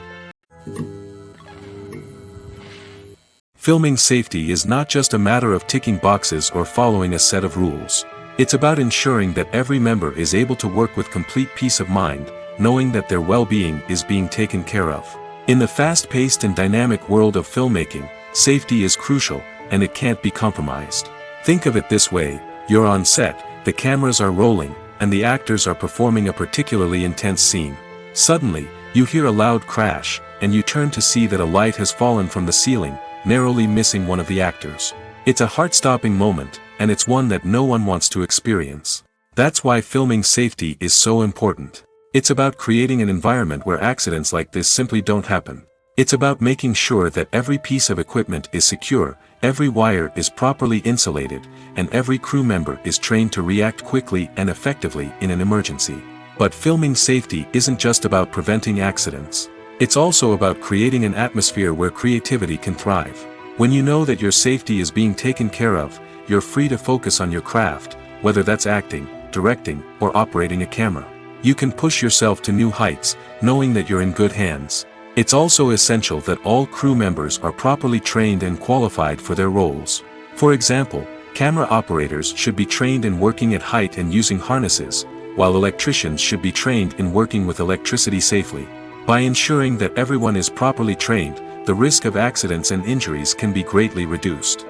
Filming safety is not just a matter of ticking boxes or following a set of rules. It's about ensuring that every member is able to work with complete peace of mind, knowing that their well-being is being taken care of. In the fast-paced and dynamic world of filmmaking, safety is crucial, and it can't be compromised. Think of it this way: you're on set, the cameras are rolling, and the actors are performing a particularly intense scene. Suddenly, you hear a loud crash, and you turn to see that a light has fallen from the ceiling, narrowly missing one of the actors. It's a heart-stopping moment, and it's one that no one wants to experience. That's why filming safety is so important. It's about creating an environment where accidents like this simply don't happen. It's about making sure that every piece of equipment is secure, every wire is properly insulated, and every crew member is trained to react quickly and effectively in an emergency. But filming safety isn't just about preventing accidents. It's also about creating an atmosphere where creativity can thrive. When you know that your safety is being taken care of, you're free to focus on your craft, whether that's acting, directing, or operating a camera. You can push yourself to new heights, knowing that you're in good hands. It's also essential that all crew members are properly trained and qualified for their roles. For example, camera operators should be trained in working at height and using harnesses, while electricians should be trained in working with electricity safely. By ensuring that everyone is properly trained, the risk of accidents and injuries can be greatly reduced.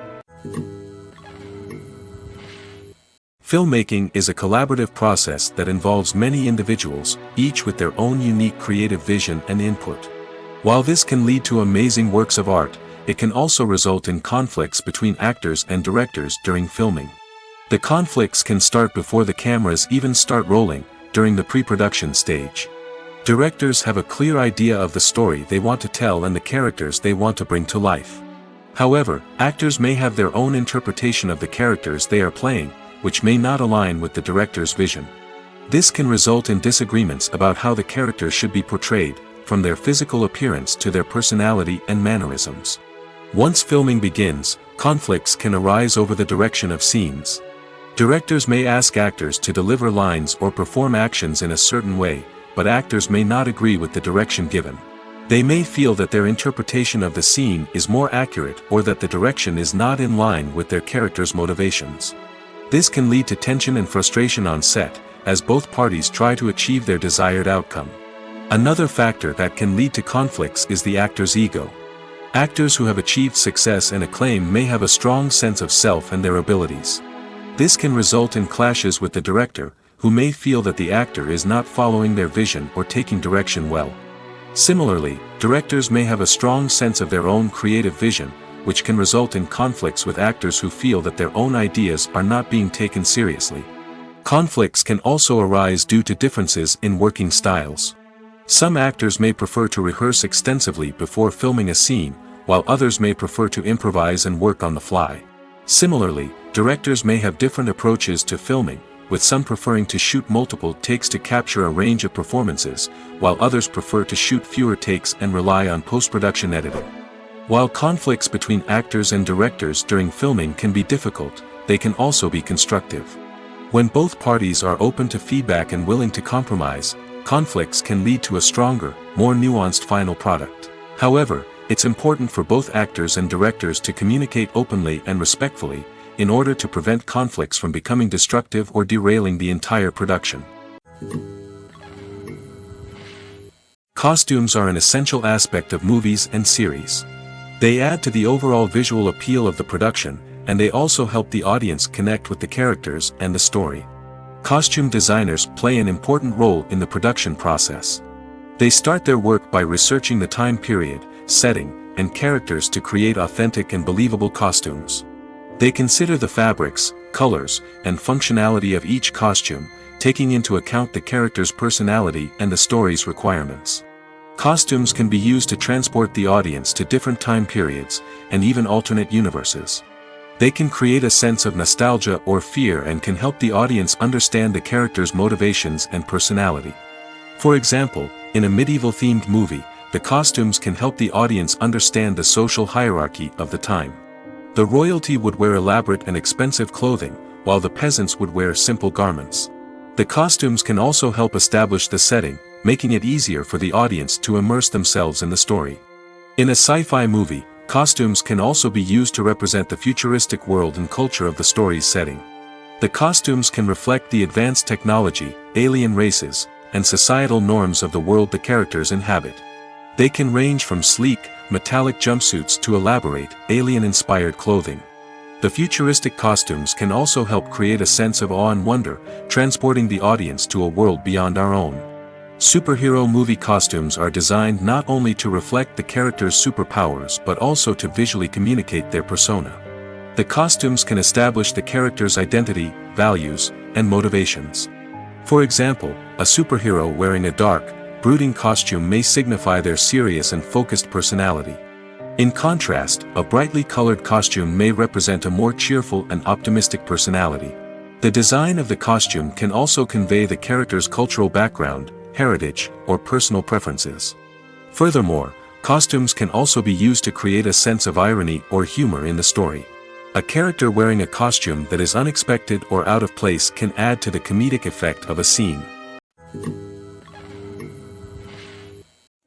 Filmmaking is a collaborative process that involves many individuals, each with their own unique creative vision and input. While this can lead to amazing works of art, it can also result in conflicts between actors and directors during filming. The conflicts can start before the cameras even start rolling, during the pre-production stage. Directors have a clear idea of the story they want to tell and the characters they want to bring to life. However, actors may have their own interpretation of the characters they are playing, which may not align with the director's vision. This can result in disagreements about how the characters should be portrayed, from their physical appearance to their personality and mannerisms. Once filming begins, conflicts can arise over the direction of scenes. Directors may ask actors to deliver lines or perform actions in a certain way, but actors may not agree with the direction given. They may feel that their interpretation of the scene is more accurate or that the direction is not in line with their character's motivations. This can lead to tension and frustration on set, as both parties try to achieve their desired outcome. Another factor that can lead to conflicts is the actor's ego. Actors who have achieved success and acclaim may have a strong sense of self and their abilities. This can result in clashes with the director, who may feel that the actor is not following their vision or taking direction well. Similarly, directors may have a strong sense of their own creative vision, which can result in conflicts with actors who feel that their own ideas are not being taken seriously. Conflicts can also arise due to differences in working styles. Some actors may prefer to rehearse extensively before filming a scene, while others may prefer to improvise and work on the fly. Similarly, directors may have different approaches to filming, with some preferring to shoot multiple takes to capture a range of performances, while others prefer to shoot fewer takes and rely on post-production editing. While conflicts between actors and directors during filming can be difficult, they can also be constructive. When both parties are open to feedback and willing to compromise, conflicts can lead to a stronger, more nuanced final product. However, it's important for both actors and directors to communicate openly and respectfully, in order to prevent conflicts from becoming destructive or derailing the entire production. Costumes are an essential aspect of movies and series. They add to the overall visual appeal of the production, and they also help the audience connect with the characters and the story. Costume designers play an important role in the production process. They start their work by researching the time period, setting, and characters to create authentic and believable costumes. They consider the fabrics, colors, and functionality of each costume, taking into account the character's personality and the story's requirements. Costumes can be used to transport the audience to different time periods, and even alternate universes. They can create a sense of nostalgia or fear and can help the audience understand the character's motivations and personality. For example, in a medieval-themed movie, the costumes can help the audience understand the social hierarchy of the time. The royalty would wear elaborate and expensive clothing, while the peasants would wear simple garments. The costumes can also help establish the setting, making it easier for the audience to immerse themselves in the story. In a sci-fi movie, costumes can also be used to represent the futuristic world and culture of the story's setting. The costumes can reflect the advanced technology, alien races, and societal norms of the world the characters inhabit. They can range from sleek, metallic jumpsuits to elaborate, alien-inspired clothing. The futuristic costumes can also help create a sense of awe and wonder, transporting the audience to a world beyond our own. Superhero movie costumes are designed not only to reflect the character's superpowers but also to visually communicate their persona. The costumes can establish the character's identity, values, and motivations. For example, a superhero wearing a dark, brooding costume may signify their serious and focused personality. In contrast, a brightly colored costume may represent a more cheerful and optimistic personality. The design of the costume can also convey the character's cultural background, heritage, or personal preferences. Furthermore, costumes can also be used to create a sense of irony or humor in the story. A character wearing a costume that is unexpected or out of place can add to the comedic effect of a scene.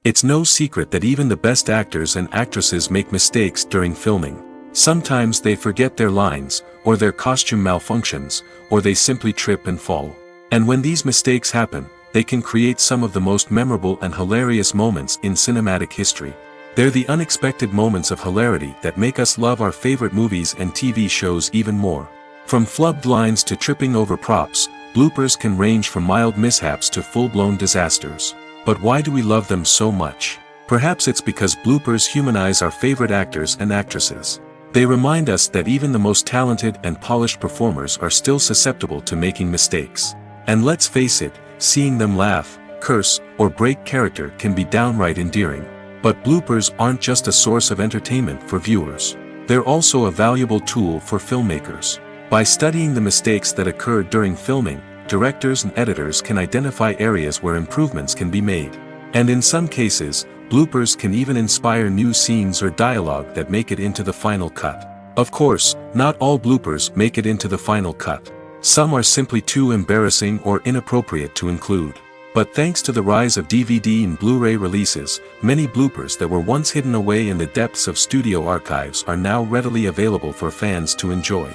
It's no secret that even the best actors and actresses make mistakes during filming. Sometimes they forget their lines, or their costume malfunctions, or they simply trip and fall. And when these mistakes happen, they can create some of the most memorable and hilarious moments in cinematic history. They're the unexpected moments of hilarity that make us love our favorite movies and TV shows even more. From flubbed lines to tripping over props, bloopers can range from mild mishaps to full-blown disasters. But why do we love them so much? Perhaps it's because bloopers humanize our favorite actors and actresses. They remind us that even the most talented and polished performers are still susceptible to making mistakes. And let's face it, seeing them laugh, curse, or break character can be downright endearing. But bloopers aren't just a source of entertainment for viewers. They're also a valuable tool for filmmakers. By studying the mistakes that occurred during filming, directors and editors can identify areas where improvements can be made. And in some cases, bloopers can even inspire new scenes or dialogue that make it into the final cut. Of course, not all bloopers make it into the final cut. Some are simply too embarrassing or inappropriate to include. But thanks to the rise of DVD and Blu-ray releases, many bloopers that were once hidden away in the depths of studio archives are now readily available for fans to enjoy.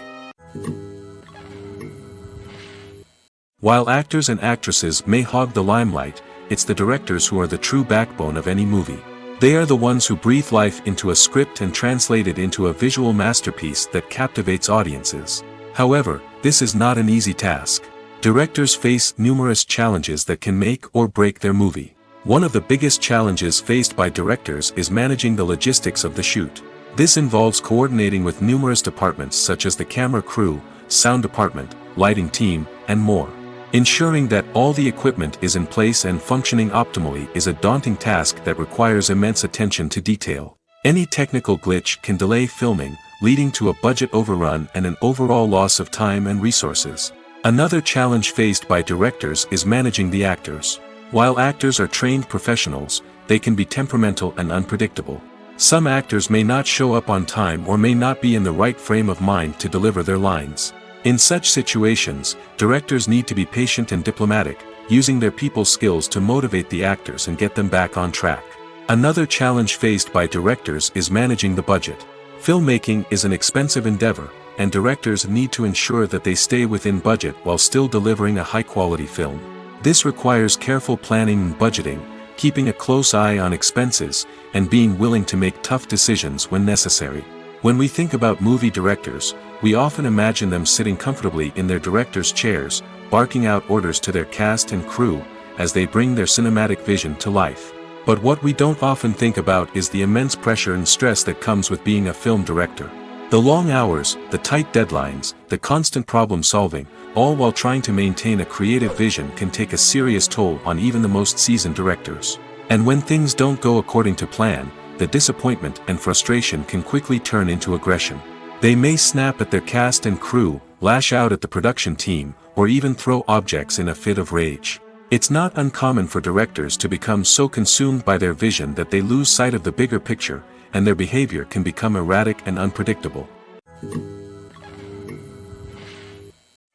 While actors and actresses may hog the limelight, it's the directors who are the true backbone of any movie. They are the ones who breathe life into a script and translate it into a visual masterpiece that captivates audiences. However, this is not an easy task. Directors face numerous challenges that can make or break their movie. One of the biggest challenges faced by directors is managing the logistics of the shoot. This involves coordinating with numerous departments such as the camera crew, sound department, lighting team, and more. Ensuring that all the equipment is in place and functioning optimally is a daunting task that requires immense attention to detail. Any technical glitch can delay filming, leading to a budget overrun and an overall loss of time and resources. Another challenge faced by directors is managing the actors. While actors are trained professionals, they can be temperamental and unpredictable. Some actors may not show up on time or may not be in the right frame of mind to deliver their lines. In such situations, directors need to be patient and diplomatic, using their people skills to motivate the actors and get them back on track. Another challenge faced by directors is managing the budget. Filmmaking is an expensive endeavor, and directors need to ensure that they stay within budget while still delivering a high-quality film. This requires careful planning and budgeting, keeping a close eye on expenses, and being willing to make tough decisions when necessary. When we think about movie directors, we often imagine them sitting comfortably in their director's chairs, barking out orders to their cast and crew, as they bring their cinematic vision to life. But what we don't often think about is the immense pressure and stress that comes with being a film director. The long hours, the tight deadlines, the constant problem solving, all while trying to maintain a creative vision can take a serious toll on even the most seasoned directors. And when things don't go according to plan, the disappointment and frustration can quickly turn into aggression. They may snap at their cast and crew, lash out at the production team, or even throw objects in a fit of rage. It's not uncommon for directors to become so consumed by their vision that they lose sight of the bigger picture, and their behavior can become erratic and unpredictable.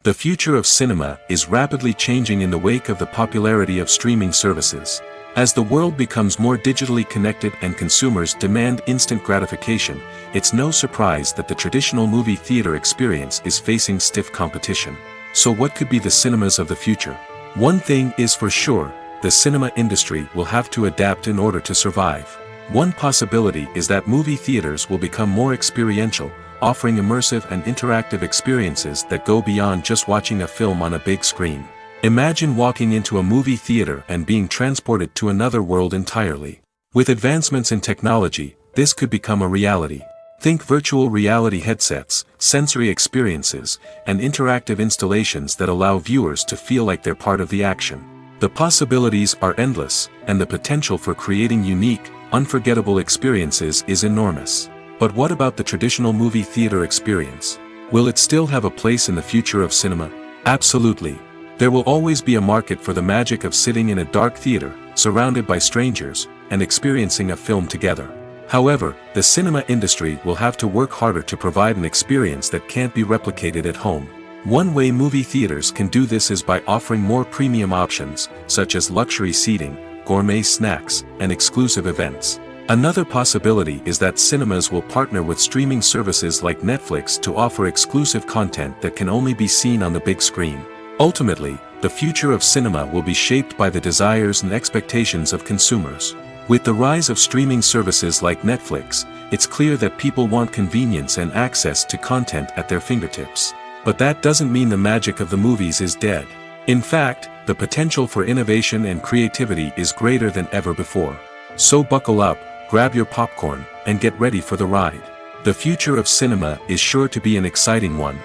The future of cinema is rapidly changing in the wake of the popularity of streaming services. As the world becomes more digitally connected and consumers demand instant gratification, it's no surprise that the traditional movie theater experience is facing stiff competition. So what could be the cinemas of the future? One thing is for sure, the cinema industry will have to adapt in order to survive. One possibility is that movie theaters will become more experiential, offering immersive and interactive experiences that go beyond just watching a film on a big screen. Imagine walking into a movie theater and being transported to another world entirely. With advancements in technology, this could become a reality. Think virtual reality headsets, sensory experiences, and interactive installations that allow viewers to feel like they're part of the action. The possibilities are endless, and the potential for creating unique, unforgettable experiences is enormous. But what about the traditional movie theater experience? Will it still have a place in the future of cinema? Absolutely. There will always be a market for the magic of sitting in a dark theater, surrounded by strangers, and experiencing a film together. However, the cinema industry will have to work harder to provide an experience that can't be replicated at home. One way movie theaters can do this is by offering more premium options, such as luxury seating, gourmet snacks, and exclusive events. Another possibility is that cinemas will partner with streaming services like Netflix to offer exclusive content that can only be seen on the big screen. Ultimately, the future of cinema will be shaped by the desires and expectations of consumers. With the rise of streaming services like Netflix, it's clear that people want convenience and access to content at their fingertips. But that doesn't mean the magic of the movies is dead. In fact, the potential for innovation and creativity is greater than ever before. So buckle up, grab your popcorn, and get ready for the ride. The future of cinema is sure to be an exciting one.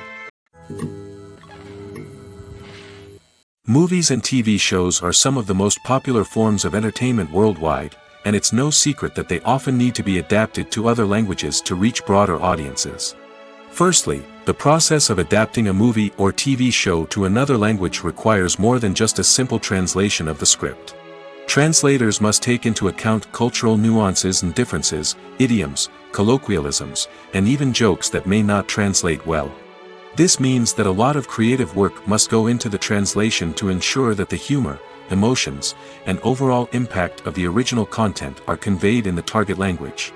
Movies and TV shows are some of the most popular forms of entertainment worldwide, and it's no secret that they often need to be adapted to other languages to reach broader audiences. Firstly, the process of adapting a movie or TV show to another language requires more than just a simple translation of the script. Translators must take into account cultural nuances and differences, idioms, colloquialisms, and even jokes that may not translate well. This means that a lot of creative work must go into the translation to ensure that the humor, emotions, and overall impact of the original content are conveyed in the target language.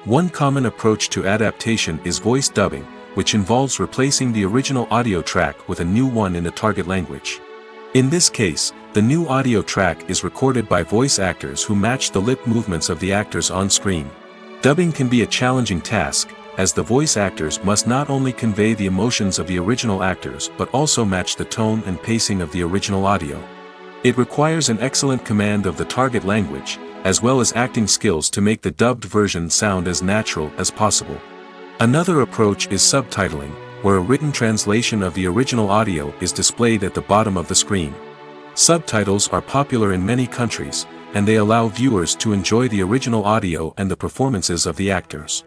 One common approach to adaptation is voice dubbing, which involves replacing the original audio track with a new one in the target language. In this case, the new audio track is recorded by voice actors who match the lip movements of the actors on screen. Dubbing can be a challenging task, as the voice actors must not only convey the emotions of the original actors but also match the tone and pacing of the original audio. It requires an excellent command of the target language, as well as acting skills to make the dubbed version sound as natural as possible. Another approach is subtitling, where a written translation of the original audio is displayed at the bottom of the screen. Subtitles are popular in many countries, and they allow viewers to enjoy the original audio and the performances of the actors.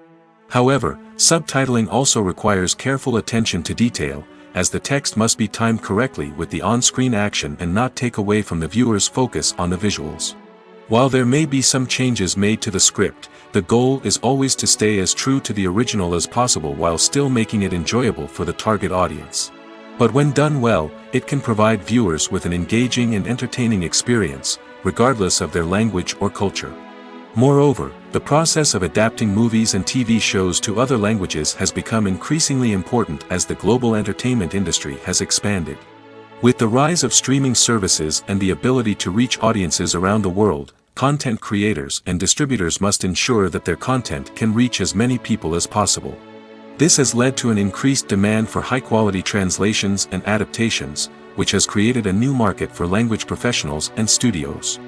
However, subtitling also requires careful attention to detail, as the text must be timed correctly with the on-screen action and not take away from the viewer's focus on the visuals. While there may be some changes made to the script, the goal is always to stay as true to the original as possible while still making it enjoyable for the target audience. But when done well, it can provide viewers with an engaging and entertaining experience, regardless of their language or culture. Moreover, the process of adapting movies and TV shows to other languages has become increasingly important as the global entertainment industry has expanded. With the rise of streaming services and the ability to reach audiences around the world, content creators and distributors must ensure that their content can reach as many people as possible. This has led to an increased demand for high-quality translations and adaptations, which has created a new market for language professionals and studios.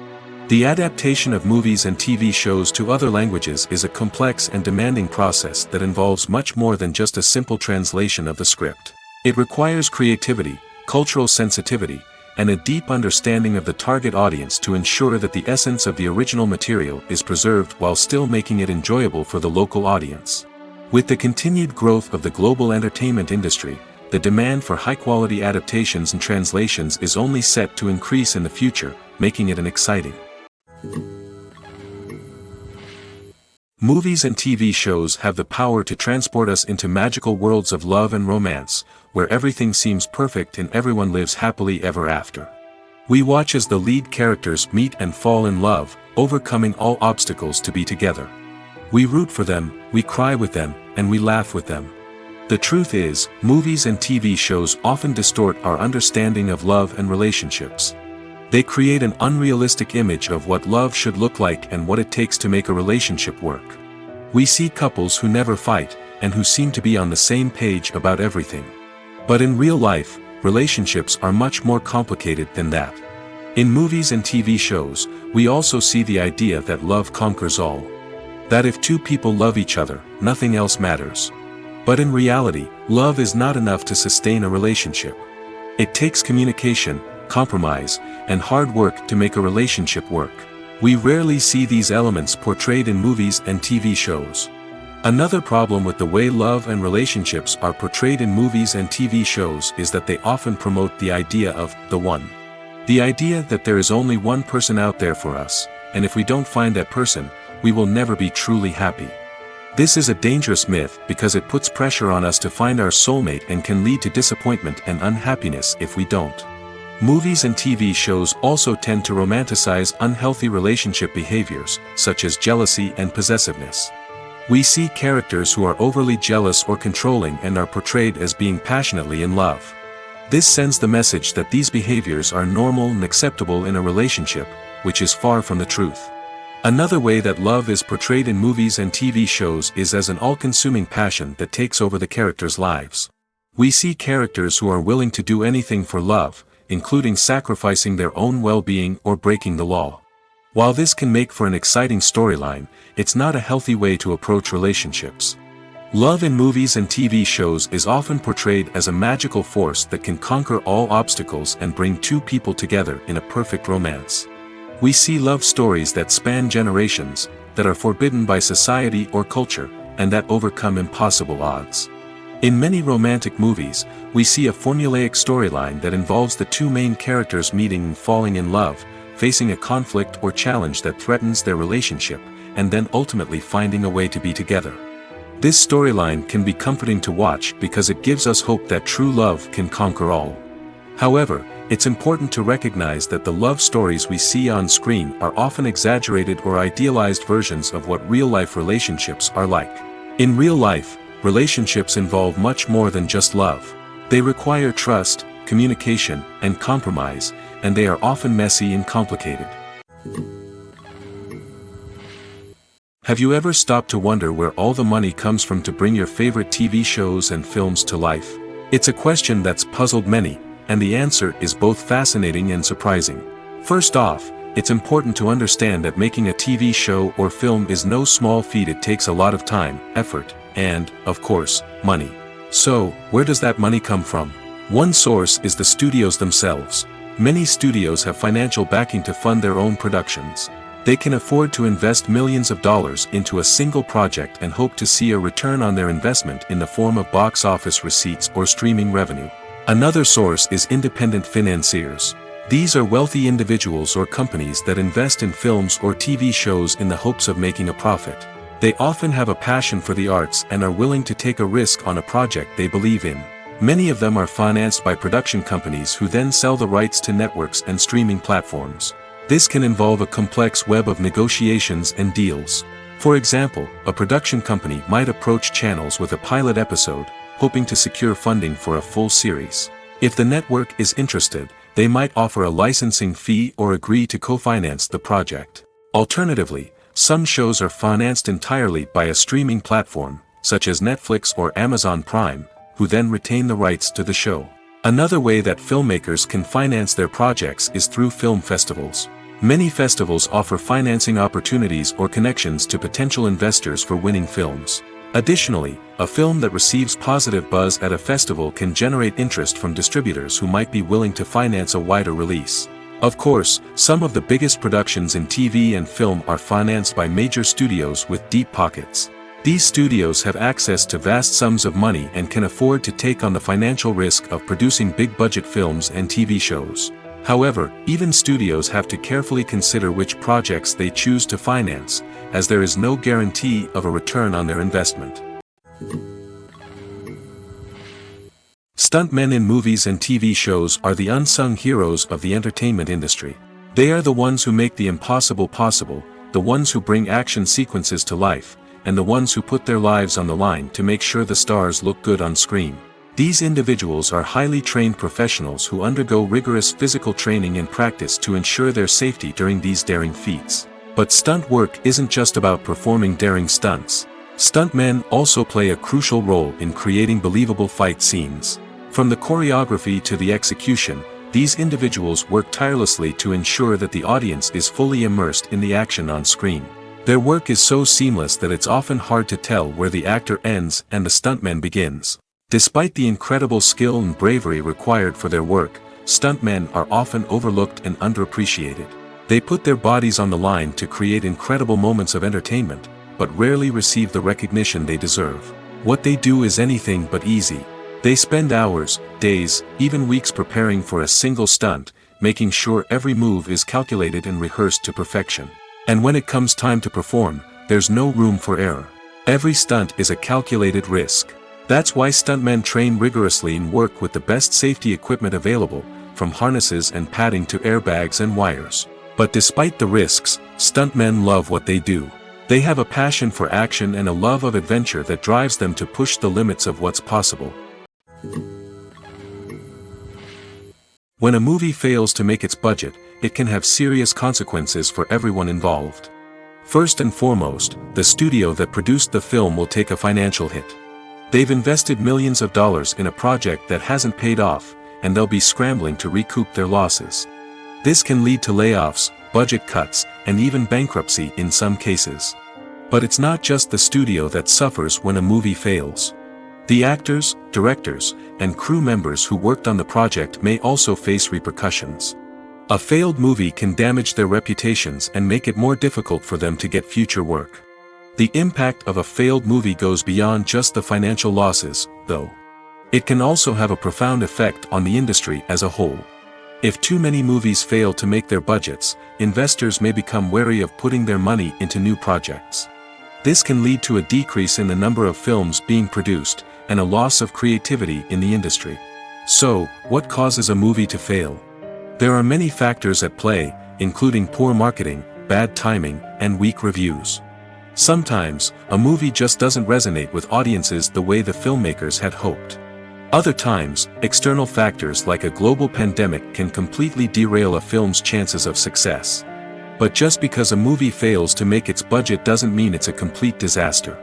The adaptation of movies and TV shows to other languages is a complex and demanding process that involves much more than just a simple translation of the script. It requires creativity, cultural sensitivity, and a deep understanding of the target audience to ensure that the essence of the original material is preserved while still making it enjoyable for the local audience. With the continued growth of the global entertainment industry, the demand for high-quality adaptations and translations is only set to increase in the future, making it an exciting. Movies and TV shows have the power to transport us into magical worlds of love and romance, where everything seems perfect and everyone lives happily ever after. We watch as the lead characters meet and fall in love, overcoming all obstacles to be together. We root for them, we cry with them, and we laugh with them. The truth is, movies and TV shows often distort our understanding of love and relationships. They create an unrealistic image of what love should look like and what it takes to make a relationship work. We see couples who never fight, and who seem to be on the same page about everything. But in real life, relationships are much more complicated than that. In movies and TV shows, we also see the idea that love conquers all. That if two people love each other, nothing else matters. But in reality, love is not enough to sustain a relationship. It takes communication, compromise, and hard work to make a relationship work. We rarely see these elements portrayed in movies and TV shows. Another problem with the way love and relationships are portrayed in movies and TV shows is that they often promote the idea of the one. The idea that there is only one person out there for us, and if we don't find that person, we will never be truly happy. This is a dangerous myth because it puts pressure on us to find our soulmate and can lead to disappointment and unhappiness if we don't. Movies and TV shows also tend to romanticize unhealthy relationship behaviors, such as jealousy and possessiveness. We see characters who are overly jealous or controlling and are portrayed as being passionately in love. This sends the message that these behaviors are normal and acceptable in a relationship, which is far from the truth. Another way that love is portrayed in movies and TV shows is as an all-consuming passion that takes over the characters' lives. We see characters who are willing to do anything for love, including sacrificing their own well-being or breaking the law. While this can make for an exciting storyline, it's not a healthy way to approach relationships. Love in movies and TV shows is often portrayed as a magical force that can conquer all obstacles and bring two people together in a perfect romance. We see love stories that span generations, that are forbidden by society or culture, and that overcome impossible odds. In many romantic movies, we see a formulaic storyline that involves the two main characters meeting and falling in love, facing a conflict or challenge that threatens their relationship, and then ultimately finding a way to be together. This storyline can be comforting to watch because it gives us hope that true love can conquer all. However, it's important to recognize that the love stories we see on screen are often exaggerated or idealized versions of what real-life relationships are like. In real life, relationships involve much more than just love. They require trust, communication, and compromise, and they are often messy and complicated. Have you ever stopped to wonder where all the money comes from to bring your favorite TV shows and films to life? It's a question that's puzzled many, and the answer is both fascinating and surprising. First off, it's important to understand that making a TV show or film is no small feat. It takes a lot of time, effort, and, of course, money. So, where does that money come from? One source is the studios themselves. Many studios have financial backing to fund their own productions. They can afford to invest millions of dollars into a single project and hope to see a return on their investment in the form of box office receipts or streaming revenue. Another source is independent financiers. These are wealthy individuals or companies that invest in films or TV shows in the hopes of making a profit. They often have a passion for the arts and are willing to take a risk on a project they believe in. Many of them are financed by production companies who then sell the rights to networks and streaming platforms. This can involve a complex web of negotiations and deals. For example, a production company might approach channels with a pilot episode, hoping to secure funding for a full series. If the network is interested, they might offer a licensing fee or agree to co-finance the project. Alternatively, some shows are financed entirely by a streaming platform, such as Netflix or Amazon Prime, who then retain the rights to the show. Another way that filmmakers can finance their projects is through film festivals. Many festivals offer financing opportunities or connections to potential investors for winning films. Additionally, a film that receives positive buzz at a festival can generate interest from distributors who might be willing to finance a wider release. Of course, some of the biggest productions in TV and film are financed by major studios with deep pockets. These studios have access to vast sums of money and can afford to take on the financial risk of producing big-budget films and TV shows. However, even studios have to carefully consider which projects they choose to finance, as there is no guarantee of a return on their investment. Stuntmen in movies and TV shows are the unsung heroes of the entertainment industry. They are the ones who make the impossible possible, the ones who bring action sequences to life, and the ones who put their lives on the line to make sure the stars look good on screen. These individuals are highly trained professionals who undergo rigorous physical training and practice to ensure their safety during these daring feats. But stunt work isn't just about performing daring stunts. Stuntmen also play a crucial role in creating believable fight scenes. From the choreography to the execution, these individuals work tirelessly to ensure that the audience is fully immersed in the action on screen. Their work is so seamless that it's often hard to tell where the actor ends and the stuntman begins. Despite the incredible skill and bravery required for their work, stuntmen are often overlooked and underappreciated. They put their bodies on the line to create incredible moments of entertainment, but rarely receive the recognition they deserve. What they do is anything but easy. They spend hours, days, even weeks preparing for a single stunt, making sure every move is calculated and rehearsed to perfection. And when it comes time to perform, there's no room for error. Every stunt is a calculated risk. That's why stuntmen train rigorously and work with the best safety equipment available, from harnesses and padding to airbags and wires. But despite the risks, stuntmen love what they do. They have a passion for action and a love of adventure that drives them to push the limits of what's possible. When a movie fails to make its budget, it can have serious consequences for everyone involved. First and foremost, the studio that produced the film will take a financial hit. They've invested millions of dollars in a project that hasn't paid off, and they'll be scrambling to recoup their losses. This can lead to layoffs, budget cuts, and even bankruptcy in some cases. But it's not just the studio that suffers when a movie fails. The actors, directors, and crew members who worked on the project may also face repercussions. A failed movie can damage their reputations and make it more difficult for them to get future work. The impact of a failed movie goes beyond just the financial losses, though. It can also have a profound effect on the industry as a whole. If too many movies fail to make their budgets, investors may become wary of putting their money into new projects. This can lead to a decrease in the number of films being produced, and a loss of creativity in the industry. So, what causes a movie to fail? There are many factors at play, including poor marketing, bad timing, and weak reviews. Sometimes, a movie just doesn't resonate with audiences the way the filmmakers had hoped. Other times, external factors like a global pandemic can completely derail a film's chances of success. But just because a movie fails to make its budget doesn't mean it's a complete disaster.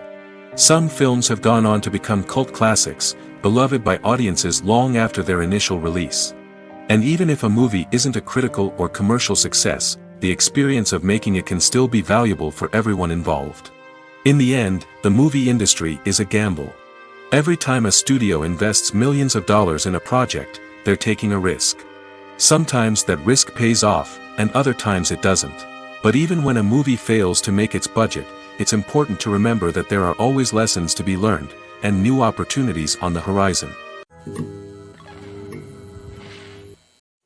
Some films have gone on to become cult classics, beloved by audiences long after their initial release. And even if a movie isn't a critical or commercial success, the experience of making it can still be valuable for everyone involved. In the end, the movie industry is a gamble. Every time a studio invests millions of dollars in a project, they're taking a risk. Sometimes that risk pays off, and other times it doesn't. But even when a movie fails to make its budget, it's important to remember that there are always lessons to be learned, and new opportunities on the horizon.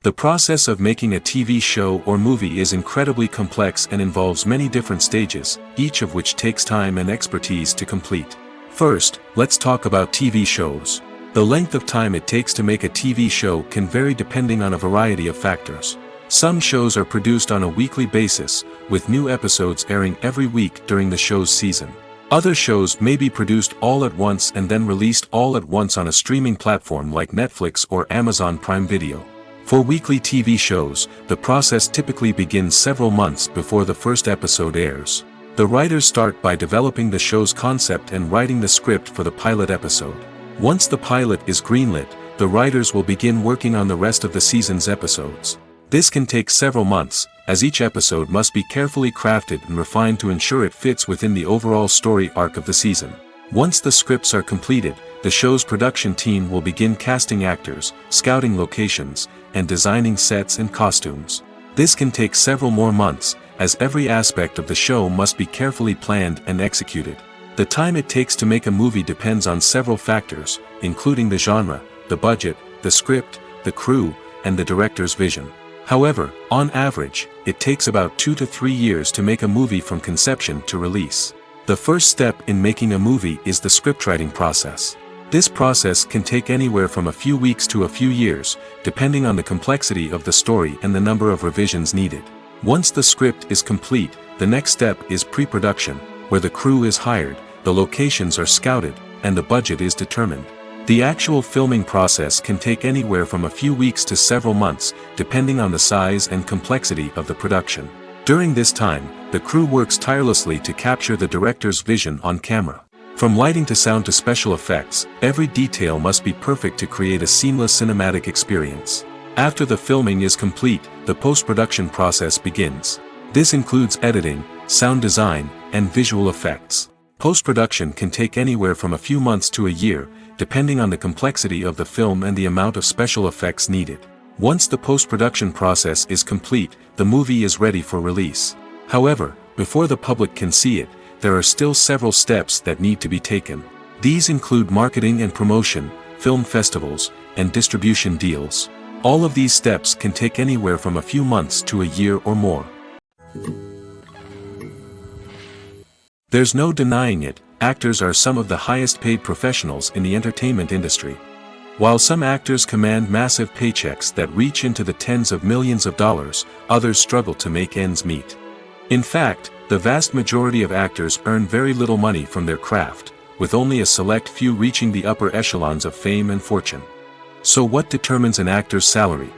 The process of making a TV show or movie is incredibly complex and involves many different stages, each of which takes time and expertise to complete. First, let's talk about TV shows. The length of time it takes to make a TV show can vary depending on a variety of factors. Some shows are produced on a weekly basis, with new episodes airing every week during the show's season. Other shows may be produced all at once and then released all at once on a streaming platform like Netflix or Amazon Prime Video. For weekly TV shows, the process typically begins several months before the first episode airs. The writers start by developing the show's concept and writing the script for the pilot episode. Once the pilot is greenlit, the writers will begin working on the rest of the season's episodes. This can take several months, as each episode must be carefully crafted and refined to ensure it fits within the overall story arc of the season. Once the scripts are completed, the show's production team will begin casting actors, scouting locations, and designing sets and costumes. This can take several more months, as every aspect of the show must be carefully planned and executed. The time it takes to make a movie depends on several factors, including the genre, the budget, the script, the crew, and the director's vision. However, on average, it takes about 2 to 3 years to make a movie from conception to release. The first step in making a movie is the scriptwriting process. This process can take anywhere from a few weeks to a few years, depending on the complexity of the story and the number of revisions needed. Once the script is complete, the next step is pre-production, where the crew is hired, the locations are scouted, and the budget is determined. The actual filming process can take anywhere from a few weeks to several months, depending on the size and complexity of the production. During this time, the crew works tirelessly to capture the director's vision on camera. From lighting to sound to special effects, every detail must be perfect to create a seamless cinematic experience. After the filming is complete, the post-production process begins. This includes editing, sound design, and visual effects. Post-production can take anywhere from a few months to a year, depending on the complexity of the film and the amount of special effects needed. Once the post-production process is complete, the movie is ready for release. However, before the public can see it, there are still several steps that need to be taken. These include marketing and promotion, film festivals, and distribution deals. All of these steps can take anywhere from a few months to a year or more. There's no denying it, actors are some of the highest paid professionals in the entertainment industry. While some actors command massive paychecks that reach into the tens of millions of dollars, others struggle to make ends meet. In fact, the vast majority of actors earn very little money from their craft, with only a select few reaching the upper echelons of fame and fortune. So what determines an actor's salary?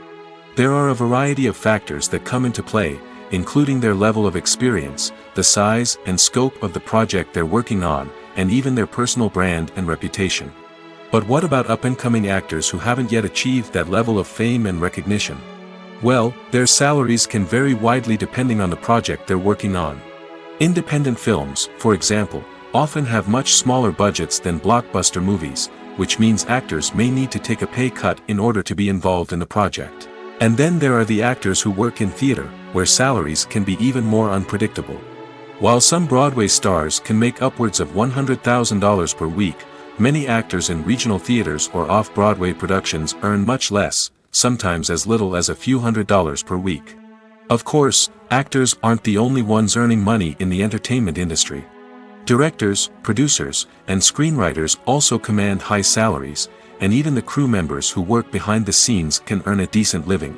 There are a variety of factors that come into play, including their level of experience, the size and scope of the project they're working on, and even their personal brand and reputation. But what about up-and-coming actors who haven't yet achieved that level of fame and recognition? Well, their salaries can vary widely depending on the project they're working on. Independent films, for example, often have much smaller budgets than blockbuster movies, which means actors may need to take a pay cut in order to be involved in the project. And then there are the actors who work in theater, where salaries can be even more unpredictable. While some Broadway stars can make upwards of $100,000 per week, many actors in regional theaters or off-Broadway productions earn much less, sometimes as little as a few $100s per week. Of course, actors aren't the only ones earning money in the entertainment industry. Directors, producers, and screenwriters also command high salaries, and even the crew members who work behind the scenes can earn a decent living.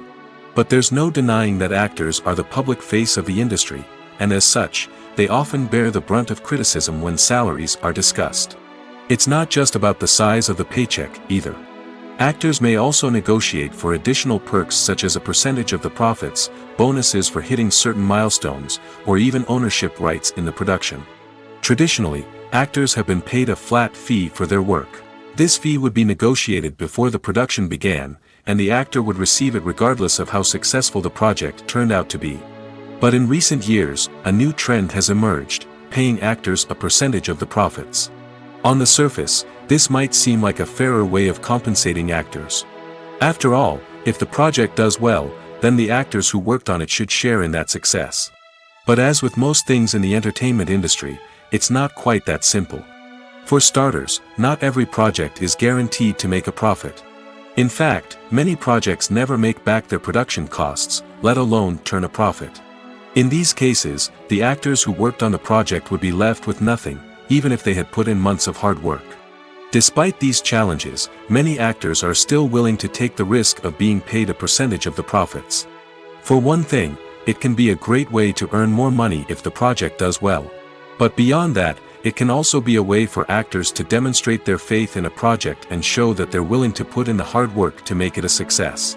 But there's no denying that actors are the public face of the industry, and as such, they often bear the brunt of criticism when salaries are discussed. It's not just about the size of the paycheck, either. Actors may also negotiate for additional perks such as a percentage of the profits, bonuses for hitting certain milestones, or even ownership rights in the production. Traditionally, actors have been paid a flat fee for their work. This fee would be negotiated before the production began, and the actor would receive it regardless of how successful the project turned out to be. But in recent years, a new trend has emerged, paying actors a percentage of the profits. On the surface, this might seem like a fairer way of compensating actors. After all, if the project does well, then the actors who worked on it should share in that success. But as with most things in the entertainment industry, it's not quite that simple. For starters, not every project is guaranteed to make a profit. In fact, many projects never make back their production costs, let alone turn a profit. In these cases, the actors who worked on the project would be left with nothing, even if they had put in months of hard work. Despite these challenges, many actors are still willing to take the risk of being paid a percentage of the profits. For one thing, it can be a great way to earn more money if the project does well. But beyond that, it can also be a way for actors to demonstrate their faith in a project and show that they're willing to put in the hard work to make it a success.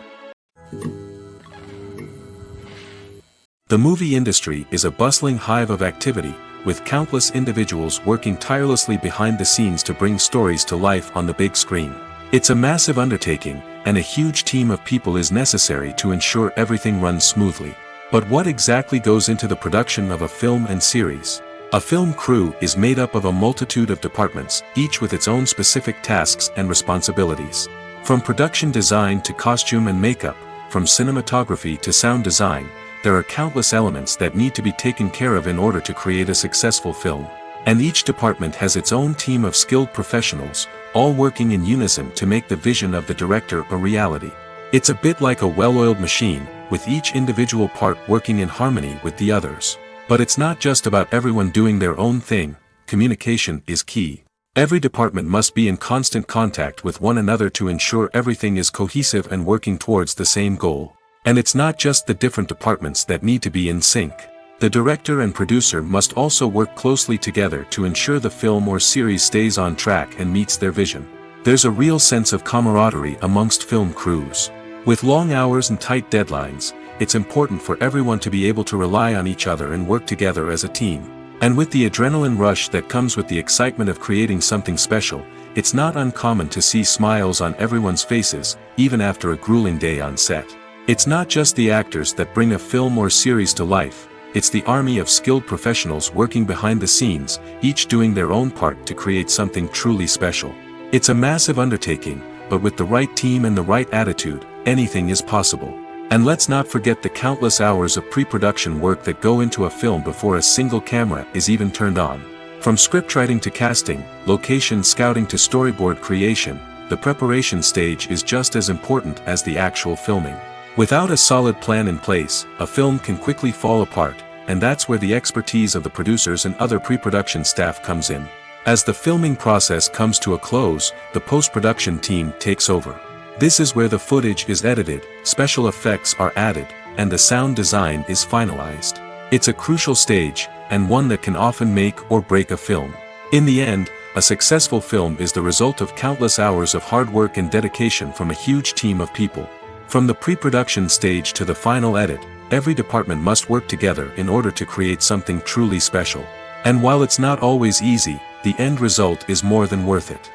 The movie industry is a bustling hive of activity, with countless individuals working tirelessly behind the scenes to bring stories to life on the big screen. It's a massive undertaking, and a huge team of people is necessary to ensure everything runs smoothly. But what exactly goes into the production of a film and series? A film crew is made up of a multitude of departments, each with its own specific tasks and responsibilities. From production design to costume and makeup, from cinematography to sound design, there are countless elements that need to be taken care of in order to create a successful film. And each department has its own team of skilled professionals, all working in unison to make the vision of the director a reality. It's a bit like a well-oiled machine, with each individual part working in harmony with the others. But it's not just about everyone doing their own thing, communication is key. Every department must be in constant contact with one another to ensure everything is cohesive and working towards the same goal. And it's not just the different departments that need to be in sync. The director and producer must also work closely together to ensure the film or series stays on track and meets their vision. There's a real sense of camaraderie amongst film crews. With long hours and tight deadlines, it's important for everyone to be able to rely on each other and work together as a team. And with the adrenaline rush that comes with the excitement of creating something special, it's not uncommon to see smiles on everyone's faces, even after a grueling day on set. It's not just the actors that bring a film or series to life, it's the army of skilled professionals working behind the scenes, each doing their own part to create something truly special. It's a massive undertaking, but with the right team and the right attitude, anything is possible. And let's not forget the countless hours of pre-production work that go into a film before a single camera is even turned on. From scriptwriting to casting, location scouting to storyboard creation, the preparation stage is just as important as the actual filming. Without a solid plan in place, a film can quickly fall apart, and that's where the expertise of the producers and other pre-production staff comes in. As the filming process comes to a close, the post-production team takes over. This is where the footage is edited, special effects are added, and the sound design is finalized. It's a crucial stage, and one that can often make or break a film. In the end, a successful film is the result of countless hours of hard work and dedication from a huge team of people. From the pre-production stage to the final edit, every department must work together in order to create something truly special. And while it's not always easy, the end result is more than worth it.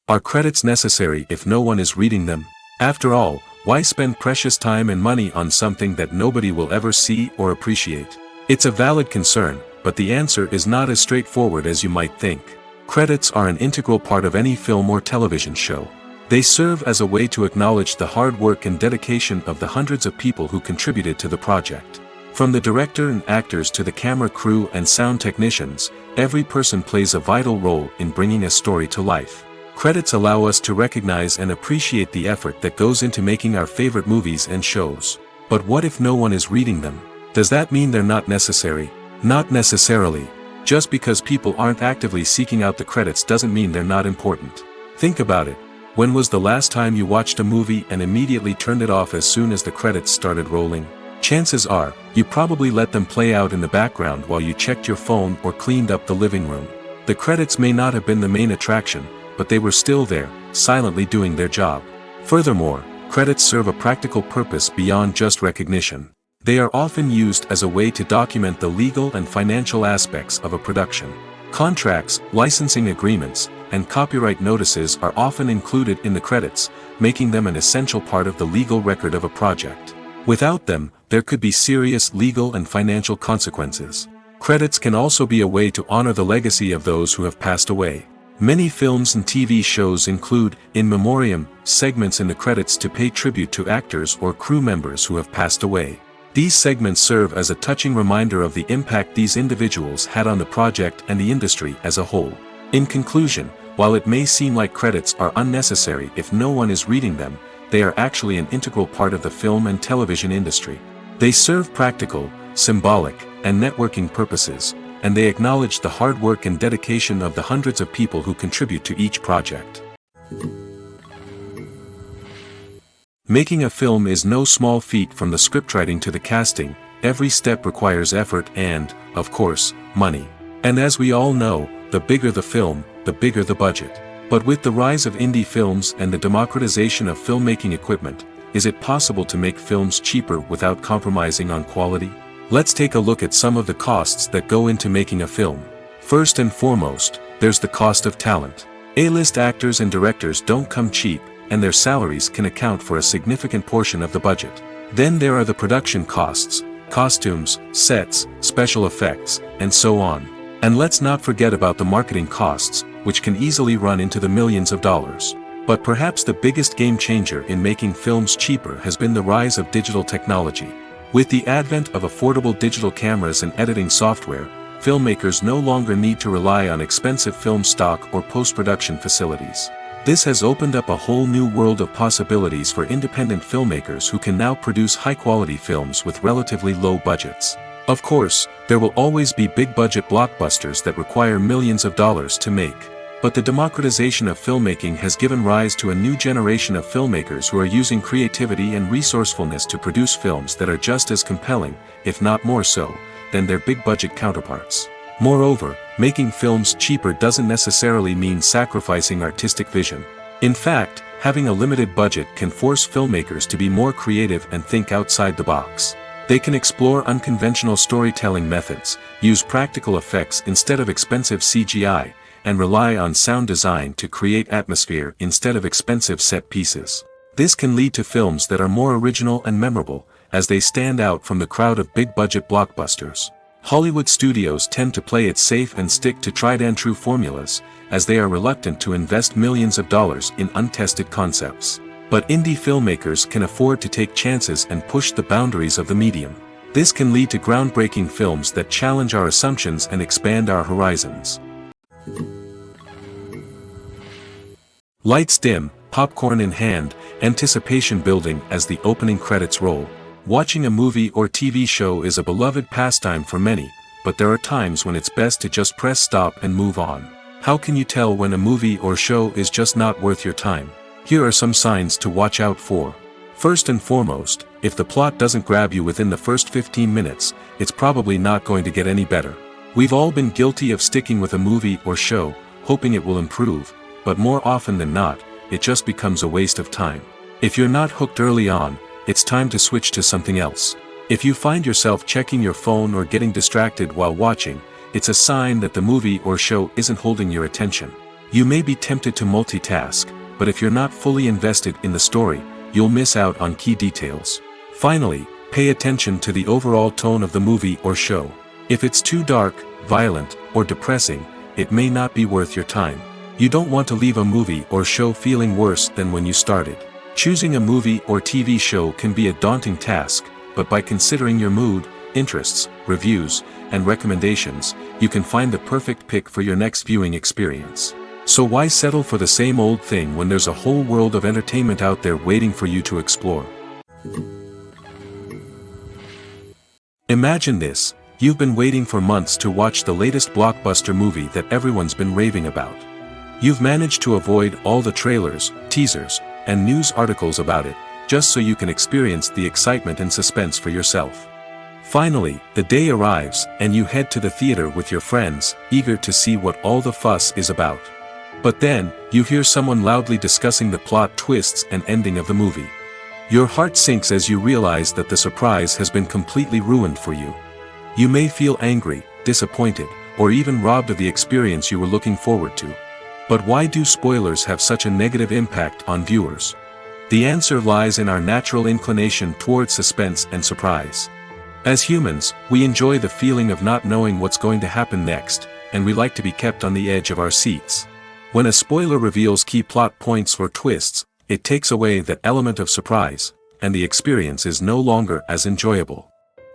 Are credits necessary if no one is reading them? After all, why spend precious time and money on something that nobody will ever see or appreciate? It's a valid concern, but the answer is not as straightforward as you might think. Credits are an integral part of any film or television show. They serve as a way to acknowledge the hard work and dedication of the hundreds of people who contributed to the project. From the director and actors to the camera crew and sound technicians, every person plays a vital role in bringing a story to life. Credits allow us to recognize and appreciate the effort that goes into making our favorite movies and shows. But what if no one is reading them? Does that mean they're not necessary? Not necessarily. Just because people aren't actively seeking out the credits doesn't mean they're not important. Think about it. When was the last time you watched a movie and immediately turned it off as soon as the credits started rolling? Chances are, you probably let them play out in the background while you checked your phone or cleaned up the living room. The credits may not have been the main attraction, but they were still there, silently doing their job. Furthermore, credits serve a practical purpose beyond just recognition. They are often used as a way to document the legal and financial aspects of a production. Contracts, licensing agreements, and copyright notices are often included in the credits, making them an essential part of the legal record of a project. Without them, there could be serious legal and financial consequences. Credits can also be a way to honor the legacy of those who have passed away. Many films and TV shows include, in memoriam, segments in the credits to pay tribute to actors or crew members who have passed away. These segments serve as a touching reminder of the impact these individuals had on the project and the industry as a whole. In conclusion, while it may seem like credits are unnecessary if no one is reading them, they are actually an integral part of the film and television industry. They serve practical, symbolic, and networking purposes, and they acknowledge the hard work and dedication of the hundreds of people who contribute to each project. Making a film is no small feat. From the scriptwriting to the casting, every step requires effort and, of course, money. And as we all know, the bigger the film, the bigger the budget. But with the rise of indie films and the democratization of filmmaking equipment, is it possible to make films cheaper without compromising on quality? Let's take a look at some of the costs that go into making a film. First and foremost, there's the cost of talent. A-list actors and directors don't come cheap, and their salaries can account for a significant portion of the budget. Then there are the production costs, costumes, sets, special effects, and so on. And let's not forget about the marketing costs, which can easily run into the millions of dollars. But perhaps the biggest game changer in making films cheaper has been the rise of digital technology. With the advent of affordable digital cameras and editing software, filmmakers no longer need to rely on expensive film stock or post-production facilities. This has opened up a whole new world of possibilities for independent filmmakers who can now produce high-quality films with relatively low budgets. Of course, there will always be big-budget blockbusters that require millions of dollars to make. But the democratization of filmmaking has given rise to a new generation of filmmakers who are using creativity and resourcefulness to produce films that are just as compelling, if not more so, than their big-budget counterparts. Moreover, making films cheaper doesn't necessarily mean sacrificing artistic vision. In fact, having a limited budget can force filmmakers to be more creative and think outside the box. They can explore unconventional storytelling methods, use practical effects instead of expensive CGI, and rely on sound design to create atmosphere instead of expensive set pieces. This can lead to films that are more original and memorable, as they stand out from the crowd of big-budget blockbusters. Hollywood studios tend to play it safe and stick to tried-and-true formulas, as they are reluctant to invest millions of dollars in untested concepts. But indie filmmakers can afford to take chances and push the boundaries of the medium. This can lead to groundbreaking films that challenge our assumptions and expand our horizons. Lights dim, popcorn in hand, anticipation building as the opening credits roll. Watching a movie or TV show is a beloved pastime for many, but there are times when it's best to just press stop and move on. How can you tell when a movie or show is just not worth your time? Here are some signs to watch out for. First and foremost, if the plot doesn't grab you within the first 15 minutes, it's probably not going to get any better. We've all been guilty of sticking with a movie or show, hoping it will improve, but more often than not, it just becomes a waste of time. If you're not hooked early on, it's time to switch to something else. If you find yourself checking your phone or getting distracted while watching, it's a sign that the movie or show isn't holding your attention. You may be tempted to multitask, but if you're not fully invested in the story, you'll miss out on key details. Finally, pay attention to the overall tone of the movie or show. If it's too dark, violent, or depressing, it may not be worth your time. You don't want to leave a movie or show feeling worse than when you started. Choosing a movie or TV show can be a daunting task, but by considering your mood, interests, reviews, and recommendations, you can find the perfect pick for your next viewing experience. So why settle for the same old thing when there's a whole world of entertainment out there waiting for you to explore? Imagine this. You've been waiting for months to watch the latest blockbuster movie that everyone's been raving about. You've managed to avoid all the trailers, teasers, and news articles about it, just so you can experience the excitement and suspense for yourself. Finally, the day arrives, and you head to the theater with your friends, eager to see what all the fuss is about. But then, you hear someone loudly discussing the plot twists and ending of the movie. Your heart sinks as you realize that the surprise has been completely ruined for you. You may feel angry, disappointed, or even robbed of the experience you were looking forward to. But why do spoilers have such a negative impact on viewers? The answer lies in our natural inclination toward suspense and surprise. As humans, we enjoy the feeling of not knowing what's going to happen next, and we like to be kept on the edge of our seats. When a spoiler reveals key plot points or twists, it takes away that element of surprise, and the experience is no longer as enjoyable.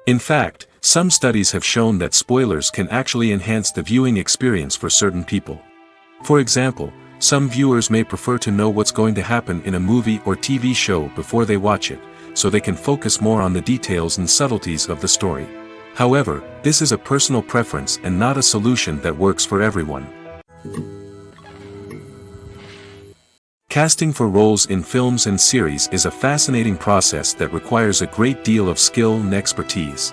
In fact, some studies have shown that spoilers can actually enhance the viewing experience for certain people. For example, some viewers may prefer to know what's going to happen in a movie or TV show before they watch it, so they can focus more on the details and subtleties of the story. However, this is a personal preference and not a solution that works for everyone. Casting for roles in films and series is a fascinating process that requires a great deal of skill and expertise.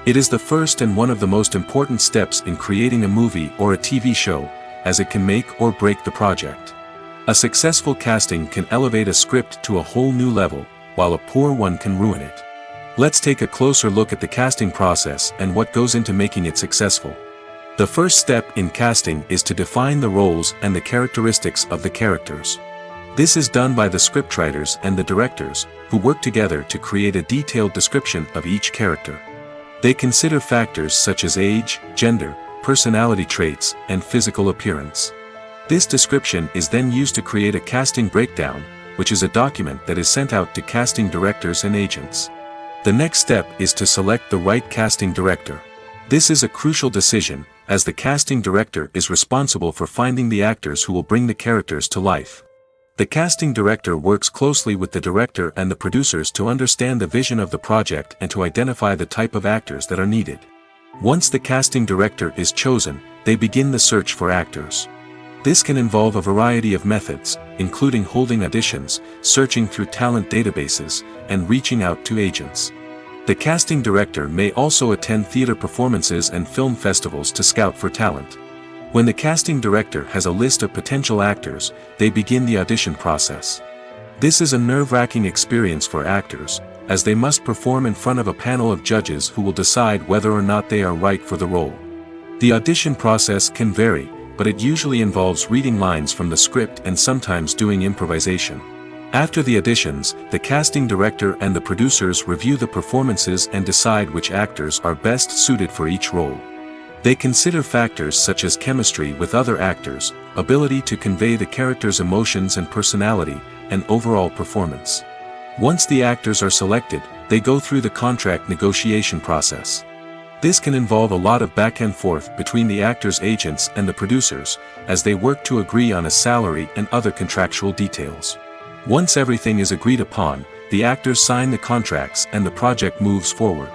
It is the first and one of the most important steps in creating a movie or a TV show, as it can make or break the project. A successful casting can elevate a script to a whole new level, while a poor one can ruin it. Let's take a closer look at the casting process and what goes into making it successful. The first step in casting is to define the roles and the characteristics of the characters. This is done by the scriptwriters and the directors, who work together to create a detailed description of each character. They consider factors such as age, gender, personality traits, and physical appearance. This description is then used to create a casting breakdown, which is a document that is sent out to casting directors and agents. The next step is to select the right casting director. This is a crucial decision, as the casting director is responsible for finding the actors who will bring the characters to life. The casting director works closely with the director and the producers to understand the vision of the project and to identify the type of actors that are needed. Once the casting director is chosen, they begin the search for actors. This can involve a variety of methods, including holding auditions, searching through talent databases, and reaching out to agents. The casting director may also attend theater performances and film festivals to scout for talent. When the casting director has a list of potential actors, they begin the audition process. This is a nerve-wracking experience for actors, as they must perform in front of a panel of judges who will decide whether or not they are right for the role. The audition process can vary, but it usually involves reading lines from the script and sometimes doing improvisation. After the auditions, the casting director and the producers review the performances and decide which actors are best suited for each role. They consider factors such as chemistry with other actors, ability to convey the character's emotions and personality, and overall performance. Once the actors are selected, they go through the contract negotiation process. This can involve a lot of back and forth between the actors' agents and the producers, as they work to agree on a salary and other contractual details. Once everything is agreed upon, the actors sign the contracts and the project moves forward.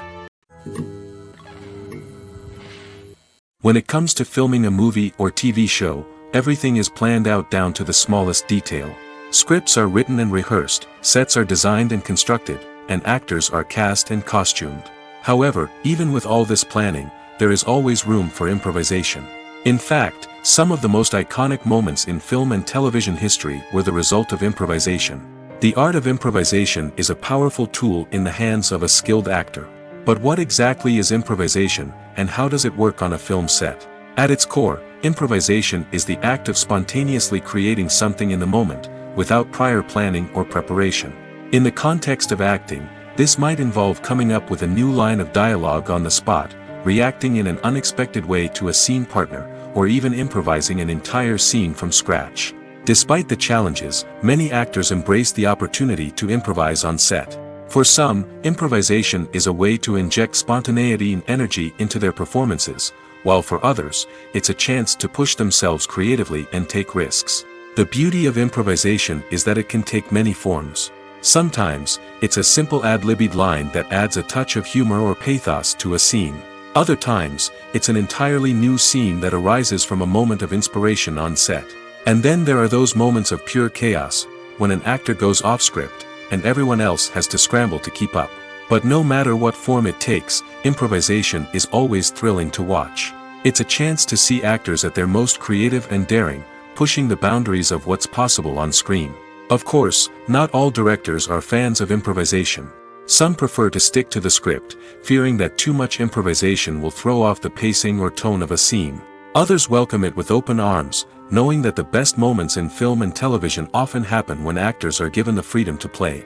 When it comes to filming a movie or TV show, everything is planned out down to the smallest detail. Scripts are written and rehearsed, sets are designed and constructed, and actors are cast and costumed. However, even with all this planning, there is always room for improvisation. In fact, some of the most iconic moments in film and television history were the result of improvisation. The art of improvisation is a powerful tool in the hands of a skilled actor. But what exactly is improvisation, and how does it work on a film set? At its core, improvisation is the act of spontaneously creating something in the moment, without prior planning or preparation. In the context of acting, this might involve coming up with a new line of dialogue on the spot, reacting in an unexpected way to a scene partner, or even improvising an entire scene from scratch. Despite the challenges, many actors embrace the opportunity to improvise on set. For some, improvisation is a way to inject spontaneity and energy into their performances, while for others, it's a chance to push themselves creatively and take risks. The beauty of improvisation is that it can take many forms. Sometimes, it's a simple ad-libbed line that adds a touch of humor or pathos to a scene. Other times, it's an entirely new scene that arises from a moment of inspiration on set. And then there are those moments of pure chaos, when an actor goes off script, and everyone else has to scramble to keep up. But no matter what form it takes, improvisation is always thrilling to watch. It's a chance to see actors at their most creative and daring, pushing the boundaries of what's possible on screen. Of course, not all directors are fans of improvisation. Some prefer to stick to the script, fearing that too much improvisation will throw off the pacing or tone of a scene. Others welcome it with open arms, knowing that the best moments in film and television often happen when actors are given the freedom to play.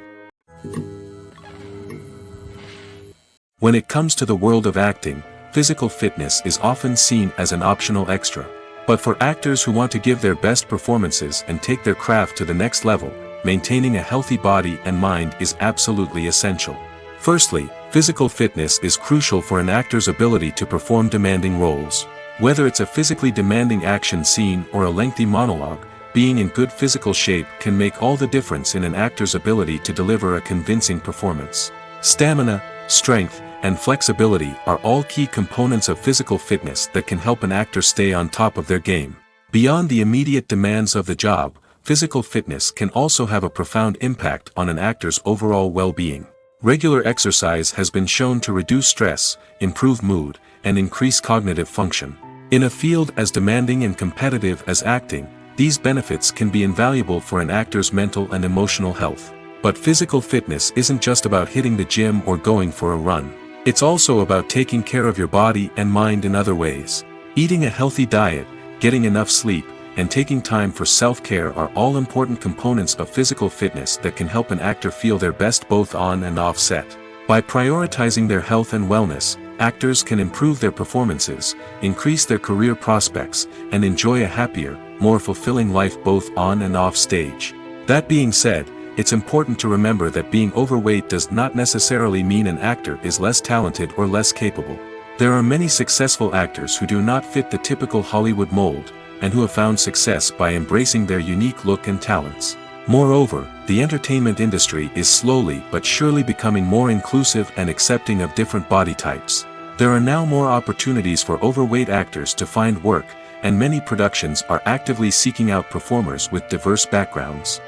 When it comes to the world of acting, physical fitness is often seen as an optional extra. But for actors who want to give their best performances and take their craft to the next level, maintaining a healthy body and mind is absolutely essential. Firstly, physical fitness is crucial for an actor's ability to perform demanding roles. Whether it's a physically demanding action scene or a lengthy monologue, being in good physical shape can make all the difference in an actor's ability to deliver a convincing performance. Stamina, strength, and flexibility are all key components of physical fitness that can help an actor stay on top of their game. Beyond the immediate demands of the job, physical fitness can also have a profound impact on an actor's overall well-being. Regular exercise has been shown to reduce stress, improve mood, and increase cognitive function. In a field as demanding and competitive as acting, these benefits can be invaluable for an actor's mental and emotional health. But physical fitness isn't just about hitting the gym or going for a run. It's also about taking care of your body and mind in other ways. Eating a healthy diet, getting enough sleep, and taking time for self-care are all important components of physical fitness that can help an actor feel their best both on and off set. By prioritizing their health and wellness, actors can improve their performances, increase their career prospects, and enjoy a happier, more fulfilling life both on and off stage. That being said, it's important to remember that being overweight does not necessarily mean an actor is less talented or less capable. There are many successful actors who do not fit the typical Hollywood mold, and who have found success by embracing their unique look and talents. Moreover, the entertainment industry is slowly but surely becoming more inclusive and accepting of different body types. There are now more opportunities for overweight actors to find work, and many productions are actively seeking out performers with diverse backgrounds.